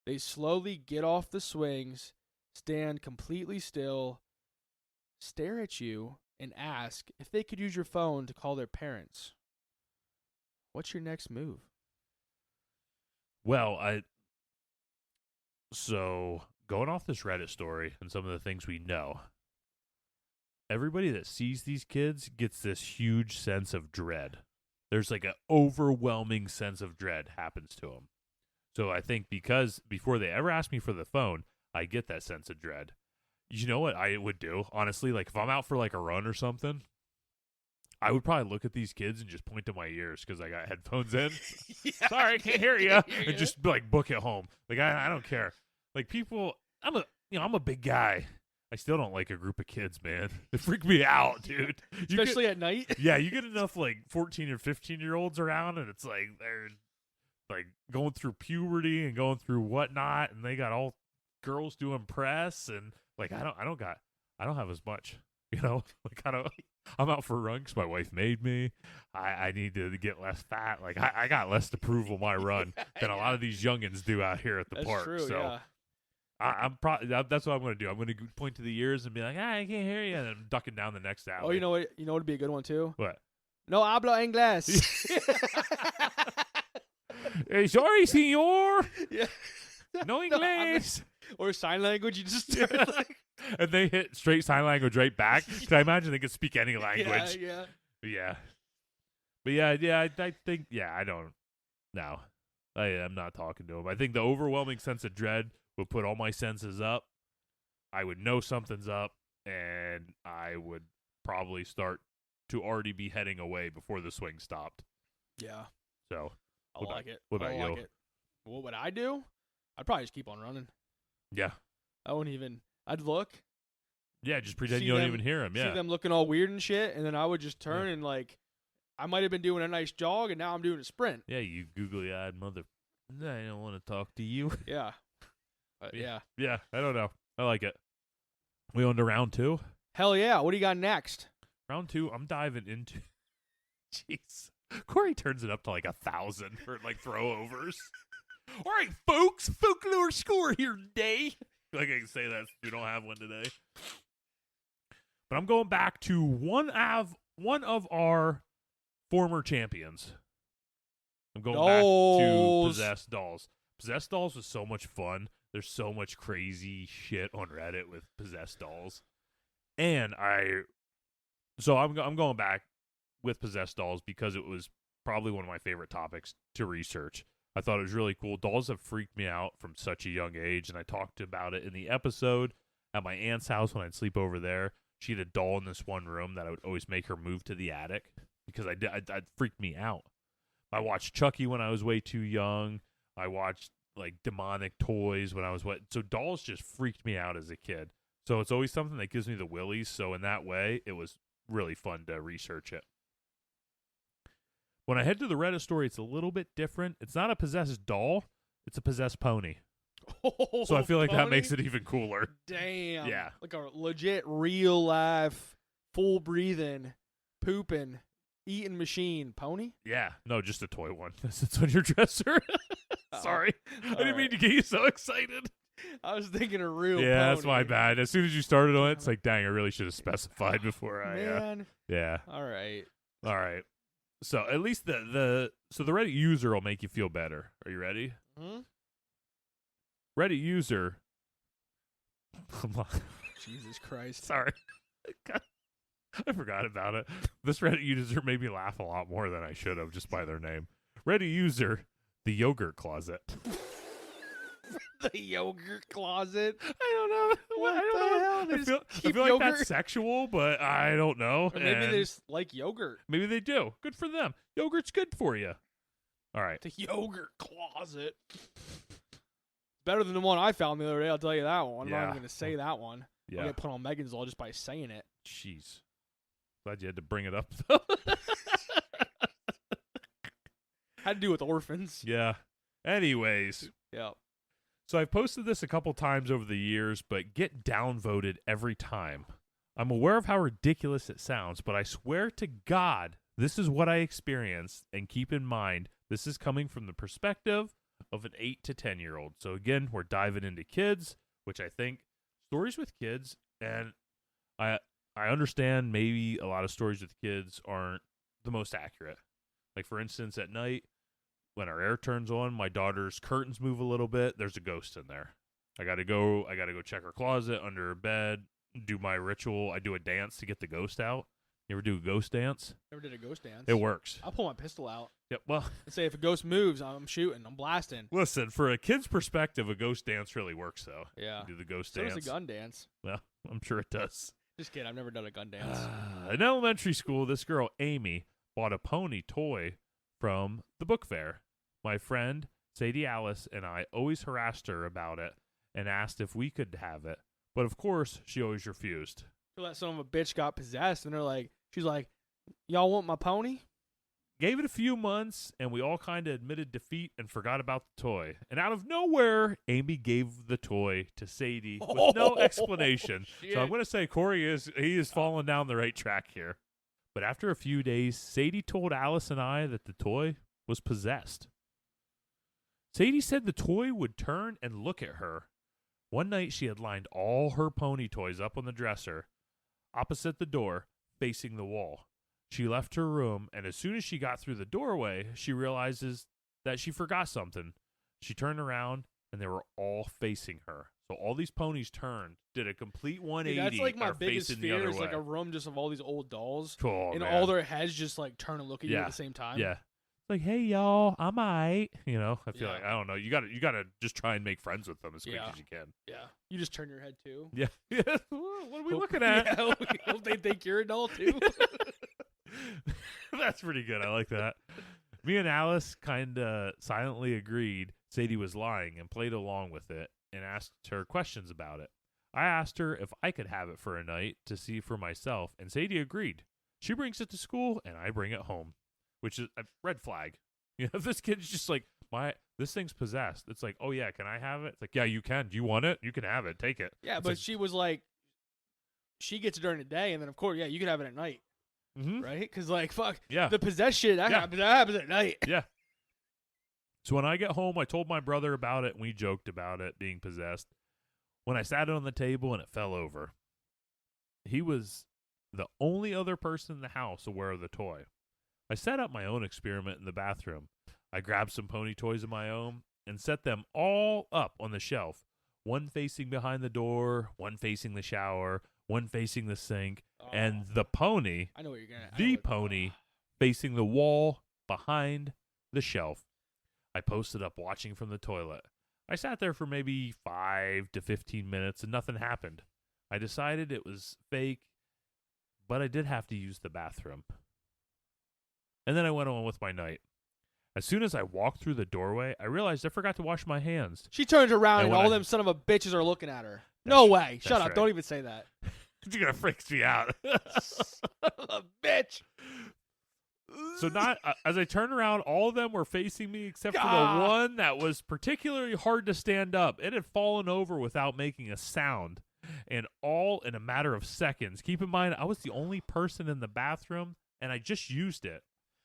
They slowly get off the swings, stand completely still, stare at you, and ask if they could use your phone to call their parents. What's your next move? Well, so going off this Reddit story and some of the things we know, everybody that sees these kids gets this huge sense of dread. There's like an overwhelming sense of dread happens to them. So I think because before they ever ask me for the phone, I get that sense of dread. You know what I would do? Honestly, like if I'm out for like a run or something, I would probably look at these kids and just point to my ears because I got headphones in. Yeah, Sorry, I can't hear you. And just like book it home. Like I don't care. Like people, I'm a big guy. I still don't like a group of kids, man. They freak me out, dude. Especially at night. Yeah, you get enough like 14 or 15-year-olds around, and it's like they're like going through puberty and going through whatnot, and they got all girls doing press, and like I don't have as much, you know. Like I'm out for a run because my wife made me. I need to get less fat. Like I got less to prove on my run than a lot of these youngins do out here at the That's park. true, So yeah. I'm probably that's what I'm going to do. I'm going to point to the ears and be like, I can't hear you, and I'm ducking down the next alley. Oh, you know what? You know what would be a good one too? What? No hablo inglés. Hey, sorry, senor. Yeah. No English. Or sign language. You just start like, And they hit straight sign language right back. Because I imagine they could speak any language. Yeah. Yeah. But yeah, I think, I don't. No. I'm not talking to them. I think the overwhelming sense of dread would put all my senses up. I would know something's up, and I would probably start to already be heading away before the swing stopped. Yeah. So, I like it. what about I you? like it. What would I do? I'd probably just keep on running. Yeah. I wouldn't even. I'd look. Yeah, just pretend See you don't them- even hear them. Yeah. See them looking all weird and shit, and then I would just turn and like, I might have been doing a nice jog, and now I'm doing a sprint. Yeah, you googly-eyed mother. I don't want to talk to you. Yeah. But yeah. Yeah, I don't know. I like it. We on to round 2? Hell yeah. What do you got next? Round 2, I'm diving into. Jeez. Corey turns it up to like 1,000 for like throwovers. All right, folks, folklore score here today. Like I can say that we don't have one today. But I'm going back to one of our former champions. I'm going back to Dolls. Possessed Dolls. Possessed Dolls was so much fun. There's so much crazy shit on Reddit with Possessed Dolls. And I'm going back with Possessed Dolls because it was probably one of my favorite topics to research. I thought it was really cool. Dolls have freaked me out from such a young age, and I talked about it in the episode at my aunt's house when I'd sleep over there. She had a doll in this one room that I would always make her move to the attic because I'd freaked me out. I watched Chucky when I was way too young. I watched like demonic toys when I was so dolls just freaked me out as a kid. So it's always something that gives me the willies. So in that way, it was really fun to research it. When I head to the Reddit story, it's a little bit different. It's not a possessed doll. It's a possessed pony. Oh, So I feel like that pony? makes it even cooler. Damn. Yeah. Like a legit, real life, full breathing, pooping, eating machine pony. Yeah. No, just a toy one. It's on your dresser. Sorry. I didn't mean to get you so excited. I was thinking a real Yeah, pony. that's my bad. As soon as you started on it, it's like, dang, I really should have specified before I. Man. Yeah. All right. All right. So at least the Reddit user will make you feel better. Are you ready? Hmm? Reddit user. Jesus Christ. Sorry. God, I forgot about it. This Reddit user made me laugh a lot more than I should have just by their name. Reddit user, the yogurt closet. The yogurt closet. I don't know. What I don't the know. hell? They I just feel keep like yogurt? that's sexual, but I don't know. Or maybe And they just like yogurt. maybe they do. Good for them. Yogurt's good for you. All right. The yogurt closet. Better than the one I found the other day, I'll tell you that one. I'm not Yeah. even going to say that one. I'll Yeah. get put on Megan's Law just by saying it. Jeez. Glad you had to bring it up, though. Had to do with orphans. Yeah. Anyways. Yeah. So I've posted this a couple times over the years, but get downvoted every time. I'm aware of how ridiculous it sounds, but I swear to God, this is what I experienced, and keep in mind, this is coming from the perspective of an 8 to 10-year-old. So again, we're diving into kids, which I think stories with kids, and I understand maybe a lot of stories with kids aren't the most accurate. Like, for instance, at night, when our air turns on, my daughter's curtains move a little bit. There's a ghost in there. I gotta go check her closet, under her bed, do my ritual. I do a dance to get the ghost out. You ever do a ghost dance? Never did a ghost dance. It works. I'll pull my pistol out. Yep. Well, And say if a ghost moves, I'm shooting. I'm blasting. listen, for a kid's perspective, a ghost dance really works, though. Yeah. You do the ghost So dance. does a gun dance. Well, I'm sure it does. Just kidding. I've never done a gun dance. In elementary school, this girl, Amy, bought a pony toy from the book fair. My friend, Sadie Alice, and I always harassed her about it and asked if we could have it. But of course, she always refused. So that son of a bitch got possessed, and she's like, y'all want my pony? Gave it a few months, and we all kind of admitted defeat and forgot about the toy. And out of nowhere, Amy gave the toy to Sadie with no explanation. Shit. So I'm going to say Corey is falling down the right track here. But after a few days, Sadie told Alice and I that the toy was possessed. Sadie said the toy would turn and look at her. One night, she had lined all her pony toys up on the dresser, opposite the door, facing the wall. She left her room, and as soon as she got through the doorway, she realizes that she forgot something. She turned around, and they were all facing her. So all these ponies turned, did a complete 180. Dude, that's like my are biggest facing the fear other is like way. a room just of all these old dolls, Oh, and man. all their heads just like turn and look at you Yeah. at the same time. Yeah. Like, hey, y'all, I'm aight. I feel Yeah. like, I don't know. You gotta just try and make friends with them as quick Yeah. as you can. Yeah. You just turn your head too. Yeah. What are we Hope- looking at? Yeah, hope they think you're a doll too. That's pretty good. I like that. Me and Alice kind of silently agreed Sadie was lying and played along with it and asked her questions about it. I asked her if I could have it for a night to see for myself, and Sadie agreed. She brings it to school, and I bring it home, which is a red flag. If this kid's just like, this thing's possessed. It's like, oh, yeah, can I have it? It's like, yeah, you can. Do you want it? You can have it. Take it. Yeah, It's but like, she was like, she gets it during the day, and then of course, yeah, you can have it at night, mhm. right? Because like, fuck, Yeah. the possessed shit that Yeah. happens at night. Yeah. So when I get home, I told my brother about it, and we joked about it being possessed. When I sat it on the table and it fell over, he was the only other person in the house aware of the toy. I set up my own experiment in the bathroom. I grabbed some pony toys of my own and set them all up on the shelf, one facing behind the door, one facing the shower, one facing the sink, and the pony, I know what you're gonna. I know the what- pony, facing the wall behind the shelf. I posted up watching from the toilet. I sat there for maybe 5 to 15 minutes and nothing happened. I decided it was fake, but I did have to use the bathroom. And then I went on with my night. As soon as I walked through the doorway, I realized I forgot to wash my hands. She turns around And and when all I- them son of a bitches are looking at her. No way! Shut that's up! right. Don't even say that. You're going to freak me out. Son of a bitch. So as I turned around, all of them were facing me except for the God. one that was particularly hard to stand up. It had fallen over without making a sound, and all in a matter of seconds. Keep in mind, I was the only person in the bathroom, and I just used it.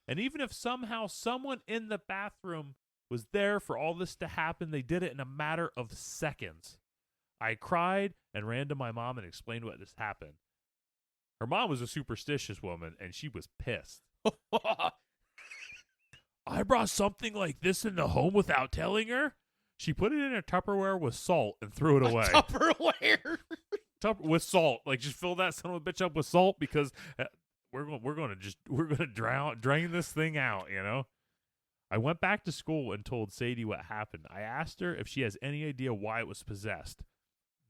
And even if somehow someone in the bathroom was there for all this to happen, they did it in a matter of seconds. I cried and ran to my mom and explained what just happened. Her mom was a superstitious woman, and she was pissed. I brought something like this in the home without telling her? She put it in a Tupperware with salt and threw it away. Tupperware. With salt. Like, just fill that son of a bitch up with salt because we're going to drain this thing out, I went back to school and told Sadie what happened. I asked her if she has any idea why it was possessed.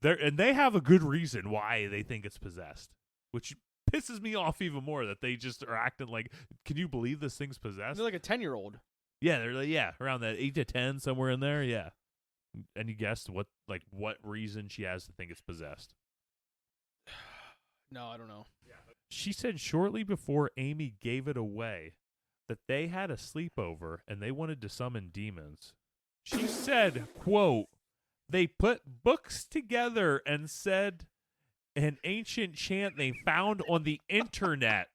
And they have a good reason why they think it's possessed, which pisses me off even more that they just are acting like, can you believe this thing's possessed? They're like a 10-year-old. Yeah, they're like, around that 8 to 10, somewhere in there, yeah. And you guessed what reason she has to think it's possessed? No, I don't know. She said shortly before Amy gave it away that they had a sleepover and they wanted to summon demons. She said, quote, they put books together and said an ancient chant they found on the internet.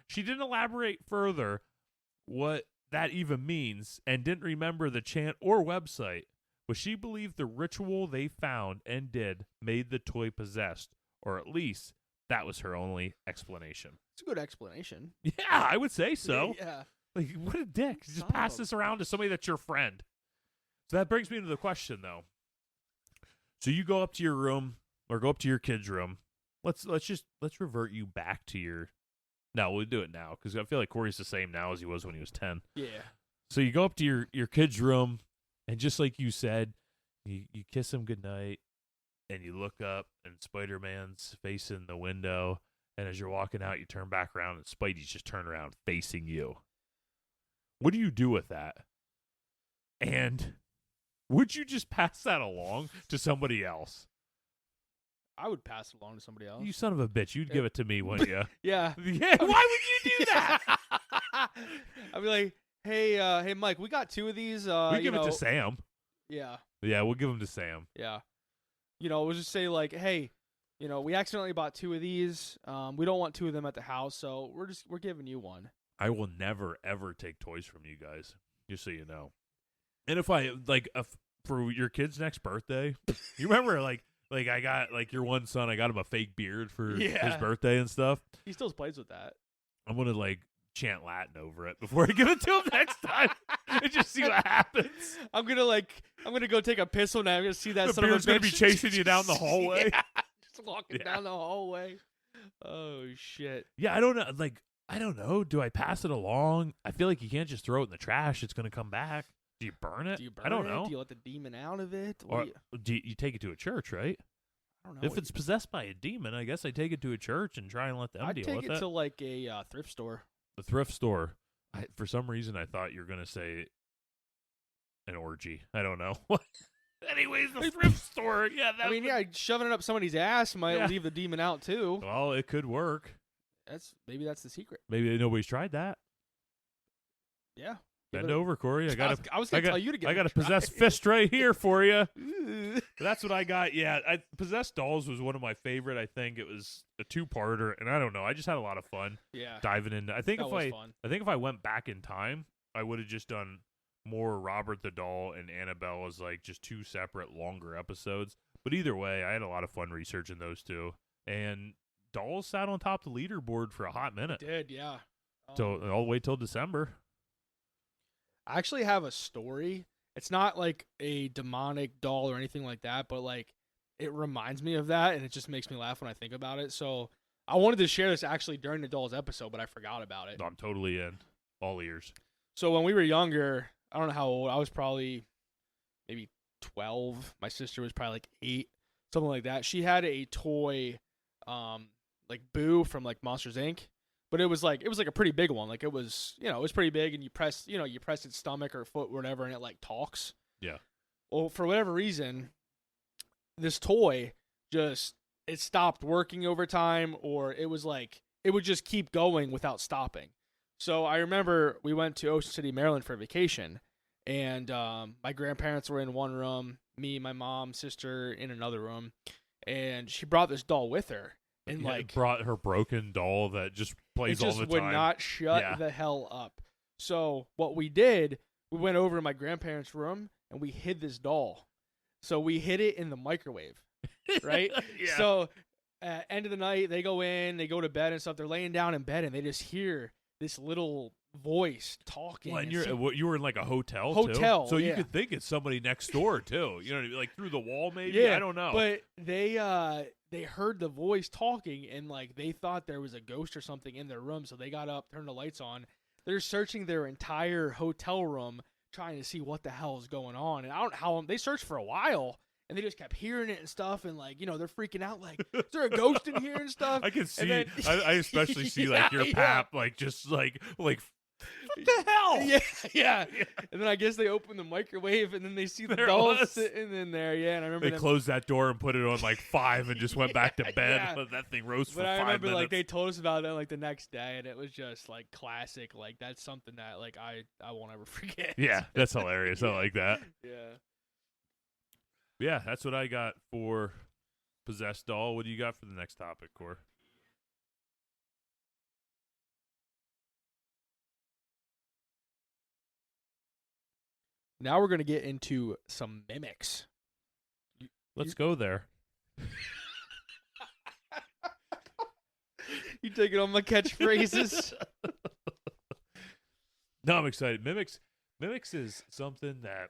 She didn't elaborate further what that even means and didn't remember the chant or website, but she believed the ritual they found and did made the toy possessed, or at least that was her only explanation. It's a good explanation. Yeah, I would say so. Yeah. Like, what a dick. Just pass this around to somebody that's your friend. So that brings me to the question, though. So you go up to your room or go up to your kid's room. Let's revert you back to your. No, we'll do it now because I feel like Corey's the same now as he was when he was 10. Yeah. So you go up to your kid's room, and just like you said, you kiss him goodnight, and you look up, and Spider-Man's facing the window, and as you're walking out, you turn back around, and Spidey's just turned around facing you. What do you do with that? And would you just pass that along to somebody else? I would pass it along to somebody else. You son of a bitch. You'd give it to me, wouldn't you? Yeah. Yeah. Why would you do that? I'd be like, hey, Mike, we got 2 of these. We give it to Sam. Yeah. Yeah, we'll give them to Sam. Yeah. We'll just say like, hey, we accidentally bought 2 of these. We don't want 2 of them at the house, so we're giving you one. I will never ever take toys from you guys, just so you know. And if I for your kid's next birthday, you remember like I got like your one son, I got him a fake beard for his birthday and stuff. He still plays with that. I'm gonna like chant Latin over it before I give it to him next time and just see what happens. I'm gonna go take a piss one night. I'm gonna see that The son of a beard's gonna be bitch. chasing you down the hallway. Yeah, just walking down the hallway. Oh shit. Yeah, I don't know. Like, I don't know. Do I pass it along? I feel like you can't just throw it in the trash. It's gonna come back. Do you burn it? I don't know. Do you let the demon out of it? Or do you take it to a church, right? I don't know. If it's possessed by a demon, I guess I take it to a church and try and let them I'd deal take with it it. to like a thrift store. The thrift store. For some reason, I thought you were going to say an orgy. I don't know. Anyways, the thrift store. Yeah, shoving it up somebody's ass might leave the demon out too. Well, it could work. Maybe that's the secret. Maybe nobody's tried that. Yeah. Bend over, Corey. I was going to tell you to get I got a possessed fist right here for you. That's what I got. Yeah, Possessed Dolls was one of my favorite. I think it was a 2-parter, and I don't know. I just had a lot of fun. Yeah. Diving into. I think fun. if I went back in time, I would have just done more Robert the Doll and Annabelle as like just 2 separate longer episodes. But either way, I had a lot of fun researching those 2. And Dolls sat on top of the leaderboard for a hot minute. It did, yeah. So all the way till December. I actually have a story. It's not like a demonic doll or anything like that, but like it reminds me of that, and it just makes me laugh when I think about it. So I wanted to share this actually during the Dolls episode, but I forgot about it. I'm totally in. All ears. So when we were younger, I don't know how old. I was probably maybe 12. My sister was probably like 8, something like that. She had a toy, like Boo from like Monsters Inc. But it was like a pretty big one. Like it was pretty big, and you press its stomach or foot or whatever, and it like talks. Yeah. Well, for whatever reason, this toy it stopped working over time, or it was like it would just keep going without stopping. So I remember we went to Ocean City, Maryland for vacation, and my grandparents were in one room, me, my mom, sister in another room, and she brought this doll with her. And brought her broken doll that just plays all the time. It just would not shut the hell up. So what we did, we went over to my grandparents' room and we hid this doll. So we hid it in the microwave, right? Yeah. So at end of the night, they go in, they go to bed and stuff. They're laying down in bed and they just hear this little voice talking. Well, and you were in like a hotel too? So you could think it's somebody next door too. You know what I mean? Like through the wall maybe? Yeah, I don't know. But they heard the voice talking and like they thought there was a ghost or something in their room, so they got up, turned the lights on. They're searching their entire hotel room trying to see what the hell is going on. And I don't know how they searched for a while. And they just kept hearing it and stuff, and like they're freaking out, like, is there a ghost in here and stuff? I can see. I especially see like your pap, like just like what the hell? Yeah. And then I guess they open the microwave, and then they see the doll sitting in there. Yeah, and I remember they closed that door and put it on like 5 and just went back to bed. Yeah. That thing roast for 5 minutes. But I remember like they told us about it like the next day, and it was just like classic. Like that's something that like I won't ever forget. Yeah, that's hilarious. I like that. Yeah. Yeah, that's what I got for Possessed Doll. What do you got for the next topic, Cor? Now we're gonna get into some mimics. Let's go there. You taking on my catchphrases? No, I'm excited. Mimics is something that,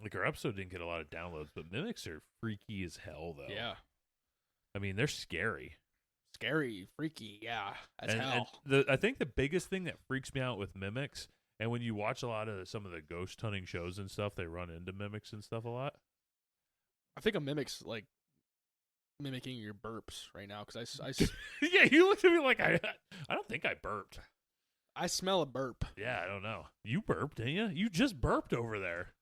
like, our episode didn't get a lot of downloads, but mimics are freaky as hell, though. Yeah. I mean, they're scary. Scary, freaky, yeah. As hell. I think the biggest thing that freaks me out with mimics, and when you watch a lot of some of the ghost hunting shows and stuff, they run into mimics and stuff a lot. I think a mimic's like mimicking your burps right now because I Yeah, you looked at me like I don't think I burped. I smell a burp. Yeah, I don't know. You burped, didn't you? You just burped over there.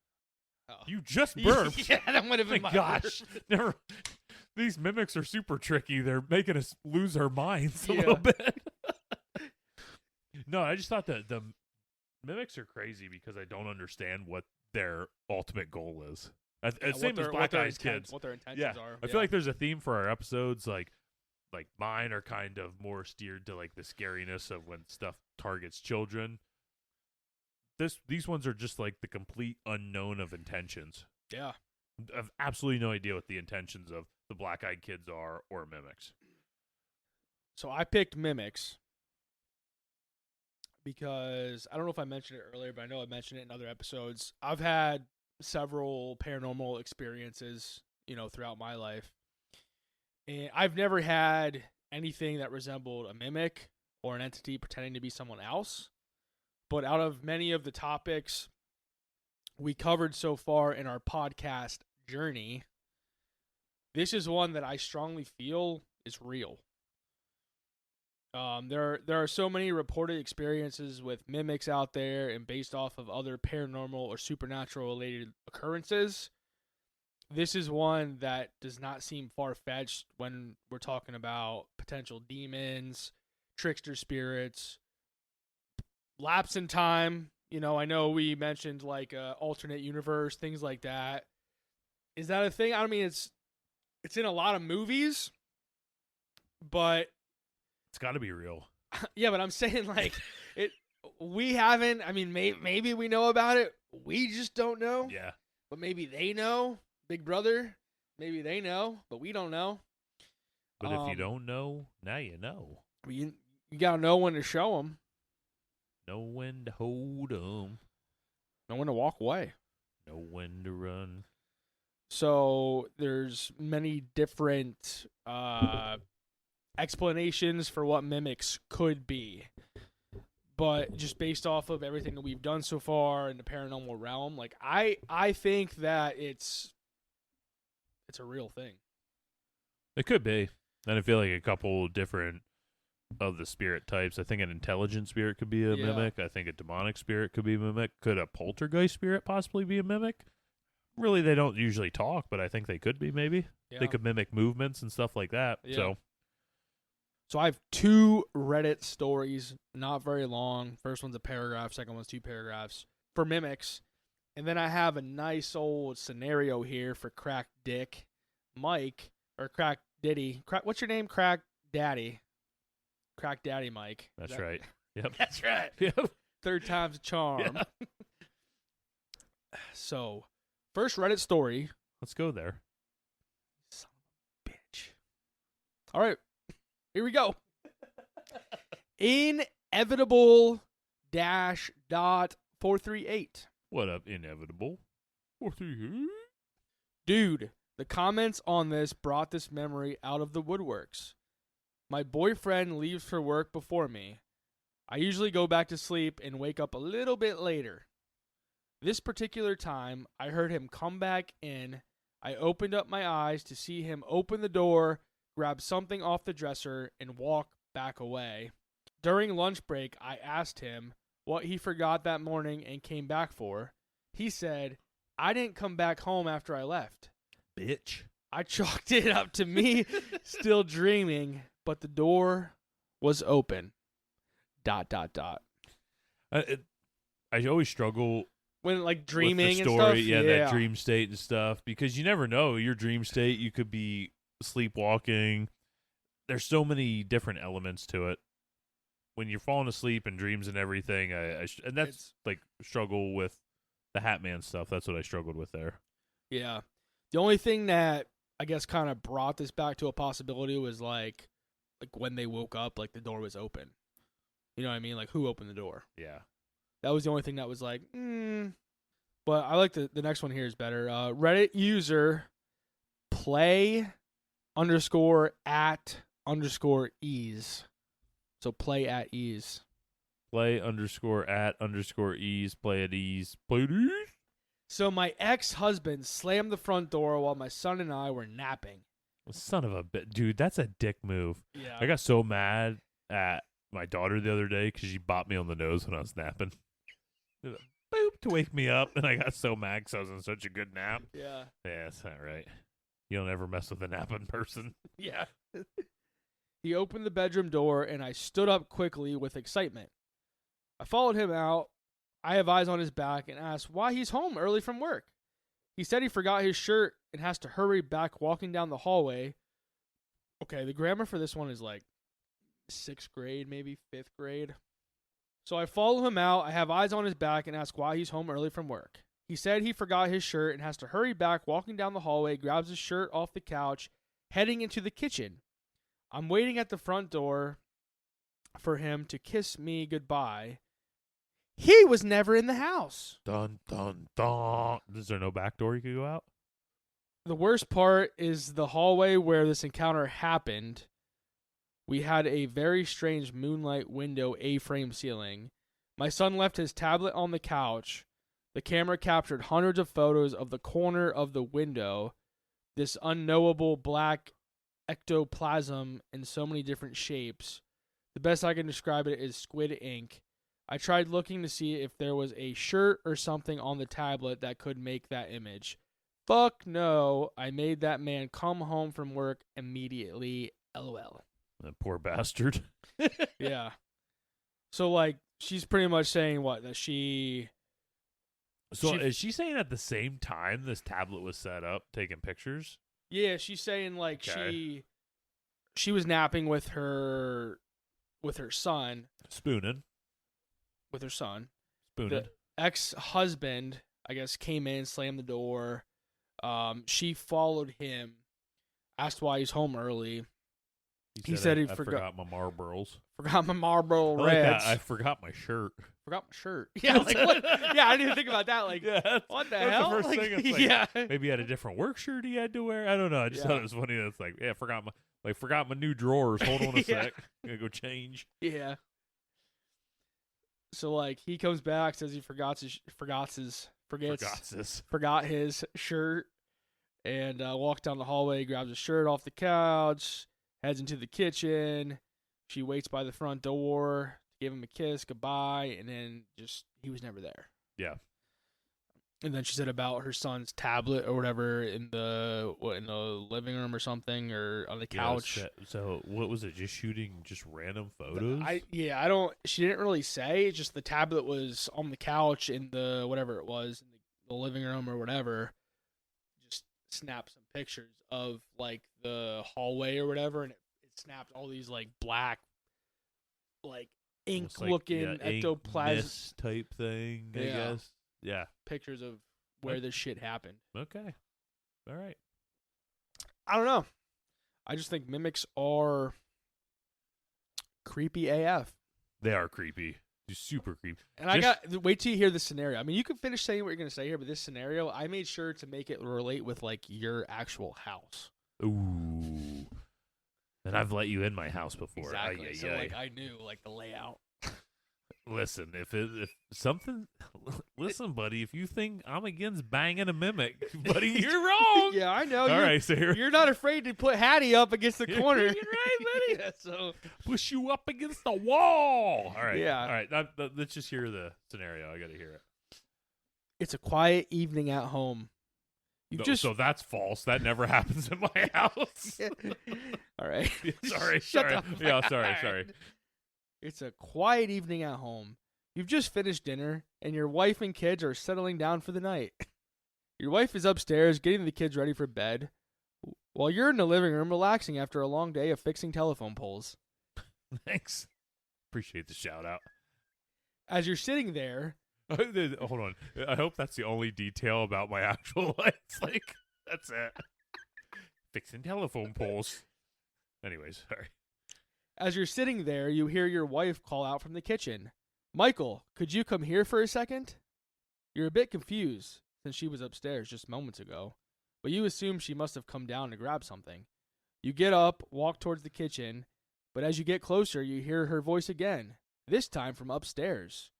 Oh. You just burped. Yeah, that would have been my gosh. burp. Never. These mimics are super tricky. They're making us lose our minds a Yeah. little bit. No, I just thought that the mimics are crazy because I don't understand what their ultimate goal is. Same as Black Eyes Kids. What their intentions are. I feel like there's a theme for our episodes. Like mine are kind of more steered to like the scariness of when stuff targets children. These ones are just like the complete unknown of intentions. Yeah. I have absolutely no idea what the intentions of the Black Eyed Kids are or mimics. So I picked mimics because I don't know if I mentioned it earlier, but I know I mentioned it in other episodes. I've had several paranormal experiences, throughout my life. And I've never had anything that resembled a mimic or an entity pretending to be someone else. But out of many of the topics we covered so far in our podcast journey, this is one that I strongly feel is real. There are so many reported experiences with mimics out there and based off of other paranormal or supernatural related occurrences. This is one that does not seem far-fetched when we're talking about potential demons, trickster spirits, lapse in time. I know we mentioned like alternate universe, things like that. Is that a thing? I mean, it's in a lot of movies, but it's got to be real. Yeah, but I'm saying like it. We haven't. I mean, maybe we know about it. We just don't know. Yeah. But maybe they know. Big Brother. Maybe they know, but we don't know. But if you don't know, now you know. You gotta know when to show them. Know when to hold them. Know when to walk away. Know when to run. So there's many different explanations for what mimics could be. But just based off of everything that we've done so far in the paranormal realm, like I think that it's a real thing. It could be. And I feel like a couple different of the spirit types. I think an intelligent spirit could be a mimic. I think a demonic spirit could be a mimic. Could a poltergeist spirit possibly be a mimic? Really, they don't usually talk, but I think they could be maybe. Yeah. They could mimic movements and stuff like that. Yeah. So I have 2 Reddit stories, not very long. First one's a paragraph, second one's 2 paragraphs for mimics. And then I have a nice old scenario here for Crack Dick Mike, or Crack Diddy. What's your name? Crack Daddy. Crack Daddy Mike. That's right. Yep. That's right. Yep. Third time's a charm. Yeah. So, first Reddit story. Let's go there. Son of a bitch. All right. Here we go. Inevitable -.438. What up, inevitable? 438? Dude, the comments on this brought this memory out of the woodworks. My boyfriend leaves for work before me. I usually go back to sleep and wake up a little bit later. This particular time, I heard him come back in. I opened up my eyes to see him open the door, grab something off the dresser, and walk back away. During lunch break, I asked him what he forgot that morning and came back for. He said, I didn't come back home after I left. Bitch. I chalked it up to me still dreaming, but the door was open. ... I always struggle when like dreaming with the and story, stuff. that dream state and stuff, because you never know your dream state. You could be sleepwalking. There's so many different elements to it. When you're falling asleep and dreams and everything, and that's like struggle with The Hat Man stuff. That's what I struggled with there. Yeah. The only thing that I guess kind of brought this back to a possibility was like when they woke up, like the door was open. You know what I mean? Like who opened the door? Yeah. That was the only thing that was like, But I like the next one here is better. Reddit user play_at_ease. So play at ease. Play_at_ease. Play at ease. Play at ease. So my ex-husband slammed the front door while my son and I were napping. Son of a bitch. Dude, that's a dick move. Yeah. I got so mad at my daughter the other day because she bopped me on the nose when I was napping. Boop, to wake me up, and I got so mad because I was in such a good nap. Yeah. Yeah, that's not right. You don't ever mess with a napping person. Yeah. He opened the bedroom door, and I stood up quickly with excitement. I followed him out. I have eyes on his back and asked why he's home early from work. He said he forgot his shirt and has to hurry back walking down the hallway. Okay, the grammar for this one is like 6th grade, maybe 5th grade. So I follow him out. I have eyes on his back and ask why he's home early from work. He said he forgot his shirt and has to hurry back walking down the hallway, grabs his shirt off the couch, heading into the kitchen. I'm waiting at the front door for him to kiss me goodbye. He was never in the house. Dun, dun, dun. Is there no back door you could go out? The worst part is the hallway where this encounter happened. We had a very strange moonlight window A-frame ceiling. My son left his tablet on the couch. The camera captured hundreds of photos of the corner of the window. This unknowable black ectoplasm in so many different shapes. The best I can describe it is squid ink. I tried looking to see if there was a shirt or something on the tablet that could make that image. Fuck no. I made that man come home from work immediately. LOL. That poor bastard. Yeah. So, like, she's pretty much saying what? That she... So is she saying at the same time this tablet was set up, taking pictures? Yeah, she's saying, like, Okay. she was napping with her son. Spooning. With her son. Spooning. The ex-husband, I guess, came in, slammed the door. She followed him, asked why he's home early. He said he forgot my Marlboros. Forgot my Marlboro I like Reds. that. I forgot my shirt. Forgot my shirt. Yeah, like what? Yeah, I didn't even think about that. Like, Yeah, what the that's hell? the first Like, thing. It's like, yeah. maybe he had a different work shirt he had to wear. I don't know. I just thought it was funny. That's like, yeah, forgot my new drawers. Hold on a Yeah. sec. I'm gonna go change. Yeah. So like he comes back, says he forgot his shirt, and walks down the hallway, grabs his shirt off the couch, heads into the kitchen. She waits by the front door, give him a kiss, goodbye, and then he was never there. Yeah. And then she said about her son's tablet or whatever in the living room or something or on the couch. So what was it? Just shooting just random photos? She didn't really say. It's just the tablet was on the couch in the whatever it was in the living room or whatever. Just snapped some pictures of like the hallway or whatever, and it snapped all these like black, like ink looking ectoplasm mist type thing. I guess. Yeah. Pictures of where this shit happened. Okay. All right. I don't know. I just think mimics are creepy AF. They are creepy. They're super creepy. And wait till you hear this scenario. I mean, you can finish saying what you're going to say here, but this scenario, I made sure to make it relate with like your actual house. Ooh. And I've let you in my house before. Exactly. So like I knew like the layout. Listen, if something, listen, buddy. If you think I'm against banging a mimic, buddy, you're wrong. Yeah, I know. All right, so here, you're not afraid to put Hattie up against the corner. You're right, buddy. Yeah, so push you up against the wall. All right. Yeah. All right. Let's just hear the scenario. I got to hear it. It's a quiet evening at home. So that's false. That never happens in my house. All right. Sorry. Sorry. It's a quiet evening at home. You've just finished dinner, and your wife and kids are settling down for the night. Your wife is upstairs getting the kids ready for bed, while you're in the living room relaxing after a long day of fixing telephone poles. Thanks. Appreciate the shout out. As you're sitting there... Hold on. I hope that's the only detail about my actual life. Like, that's it. Fixing telephone poles. Anyways, sorry. As you're sitting there, you hear your wife call out from the kitchen. Michael, could you come here for a second? You're a bit confused since she was upstairs just moments ago, but you assume she must have come down to grab something. You get up, walk towards the kitchen, but as you get closer, you hear her voice again, this time from upstairs.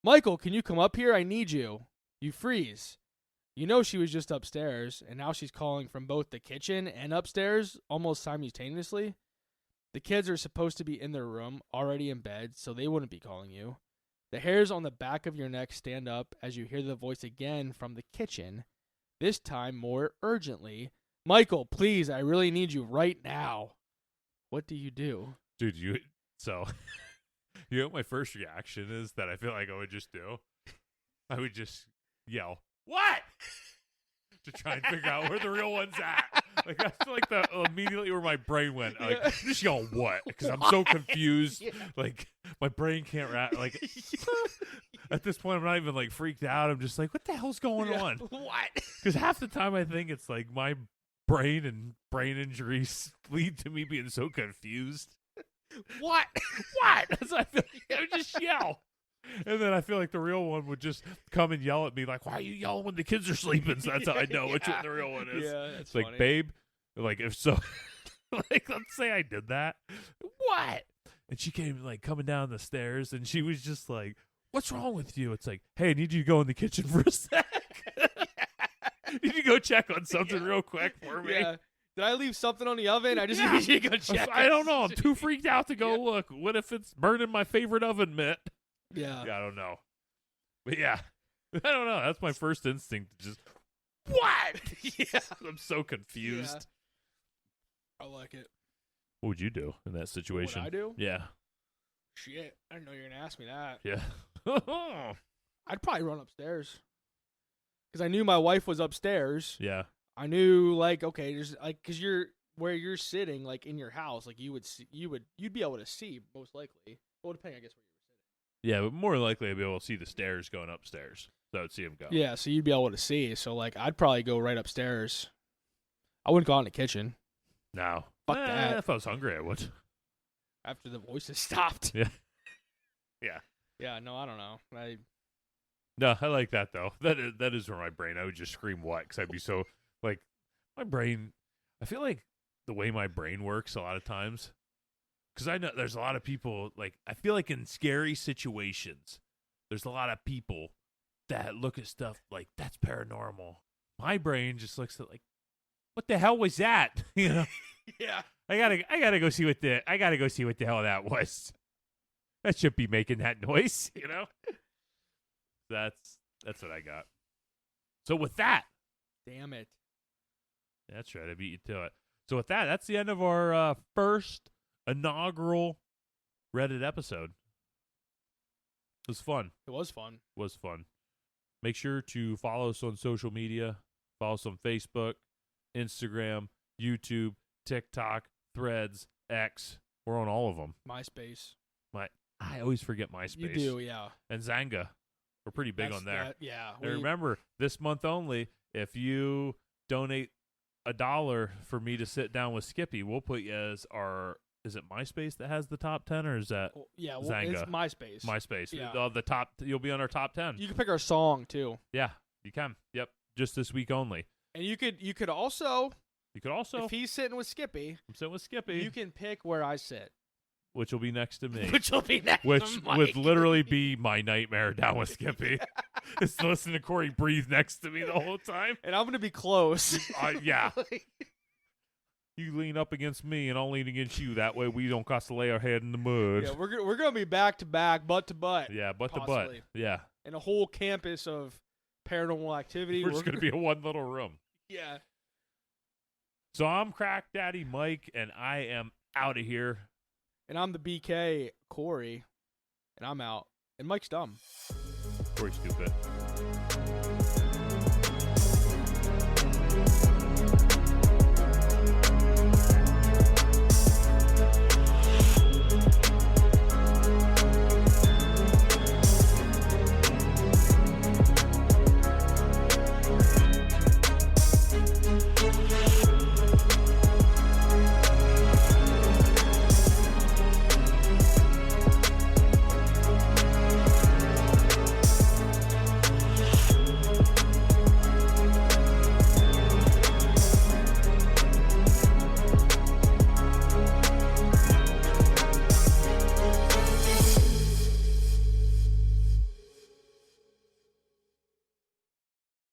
Michael, can you come up here? I need you. You freeze. You know she was just upstairs, and now she's calling from both the kitchen and upstairs almost simultaneously. The kids are supposed to be in their room, already in bed, so they wouldn't be calling you. The hairs on the back of your neck stand up as you hear the voice again from the kitchen, this time more urgently. Michael, please, I really need you right now. What do you do? Dude, you know what my first reaction is that I feel like I would just do? I would just yell, "What?" to try and figure out where the real one's at. Like, that's like immediately where my brain went. Like, just yell, "What?" Because I'm so confused. Yeah. Like, my brain can't like, at this point, I'm not even like freaked out. I'm just like, what the hell's going on? What? Because half the time I think it's like my brain and brain injuries lead to me being so confused. What? What? That's what I feel like. I would just yell. And then I feel like the real one would just come and yell at me like, "Why are you yelling when the kids are sleeping?" So that's how I know which one the real one is. Yeah, that's it's like, funny. "Babe," like, if so, like, let's say I did that. What? And she came like coming down the stairs, and she was just like, "What's wrong with you?" It's like, "Hey, I need you to go in the kitchen for a sec. Need you to go check on something real quick for me." Yeah. Did I leave something on the oven? I just need you to go check. I don't know. I'm too freaked out to go look. What if it's burning my favorite oven mitt? Yeah, I don't know. But yeah, I don't know. That's my first instinct. Just, what? Yeah, I'm so confused. Yeah. I like it. What would you do in that situation? What would I do? Yeah. Shit, I didn't know you were going to ask me that. Yeah. I'd probably run upstairs. Because I knew my wife was upstairs. Yeah. I knew, like, okay, there's, like, because where you're sitting, like, in your house, like, you'd be able to see, most likely. Well, depending, I guess, where you were sitting. Yeah, but more likely I'd be able to see the stairs going upstairs. So I would see them go. Yeah, so you'd be able to see. So, like, I'd probably go right upstairs. I wouldn't go out in the kitchen. No. Fuck that. If I was hungry, I would. After the voices stopped. Yeah. Yeah. Yeah, no, I don't know. No, I like that, though. That is where my brain, I would just scream what, because I'd be so, like, my brain, I feel like the way my brain works a lot of times, because I know there's a lot of people, like, I feel like in scary situations, there's a lot of people that look at stuff like, that's paranormal. My brain just looks at, like, what the hell was that? You know? Yeah. I gotta go see what the hell that was. That should be making that noise, you know? That's what I got. So with that, Damn it. that's right, I beat you to it. So with that, that's the end of our first inaugural Reddit episode. It was fun. It was fun. Make sure to follow us on social media. Follow us on Facebook, Instagram, YouTube, TikTok, Threads, X. We're on all of them. MySpace. I always forget MySpace. You do, yeah. And Zanga. We're pretty big on there. Yeah. And remember, this month only, if you donate $1 for me to sit down with Skippy, we'll put you as our. Is it MySpace that has the top 10, or is that Zanga? It's MySpace. MySpace. Yeah. The top. You'll be on our top 10. You can pick our song too. Yeah, you can. Yep, just this week only. And you could also. If he's sitting with Skippy, I'm sitting with Skippy, you can pick where I sit. which will be next to me. Which will be next Which to Mike. would literally be my nightmare down with Skippy. Just listen to Corey breathe next to me the whole time. And I'm going to be close. Yeah. You lean up against me, and I'll lean against you. That way we don't cost to lay our head in the mud. Yeah, we're going to be back to back, butt to butt. Yeah, butt possibly. to butt. Yeah. And a whole campus of paranormal activity. We're just going to be in one little room. Yeah. So I'm Crack Daddy Mike, and I am out of here. And I'm the BK Corey, and I'm out. And Mike's dumb. Corey's stupid.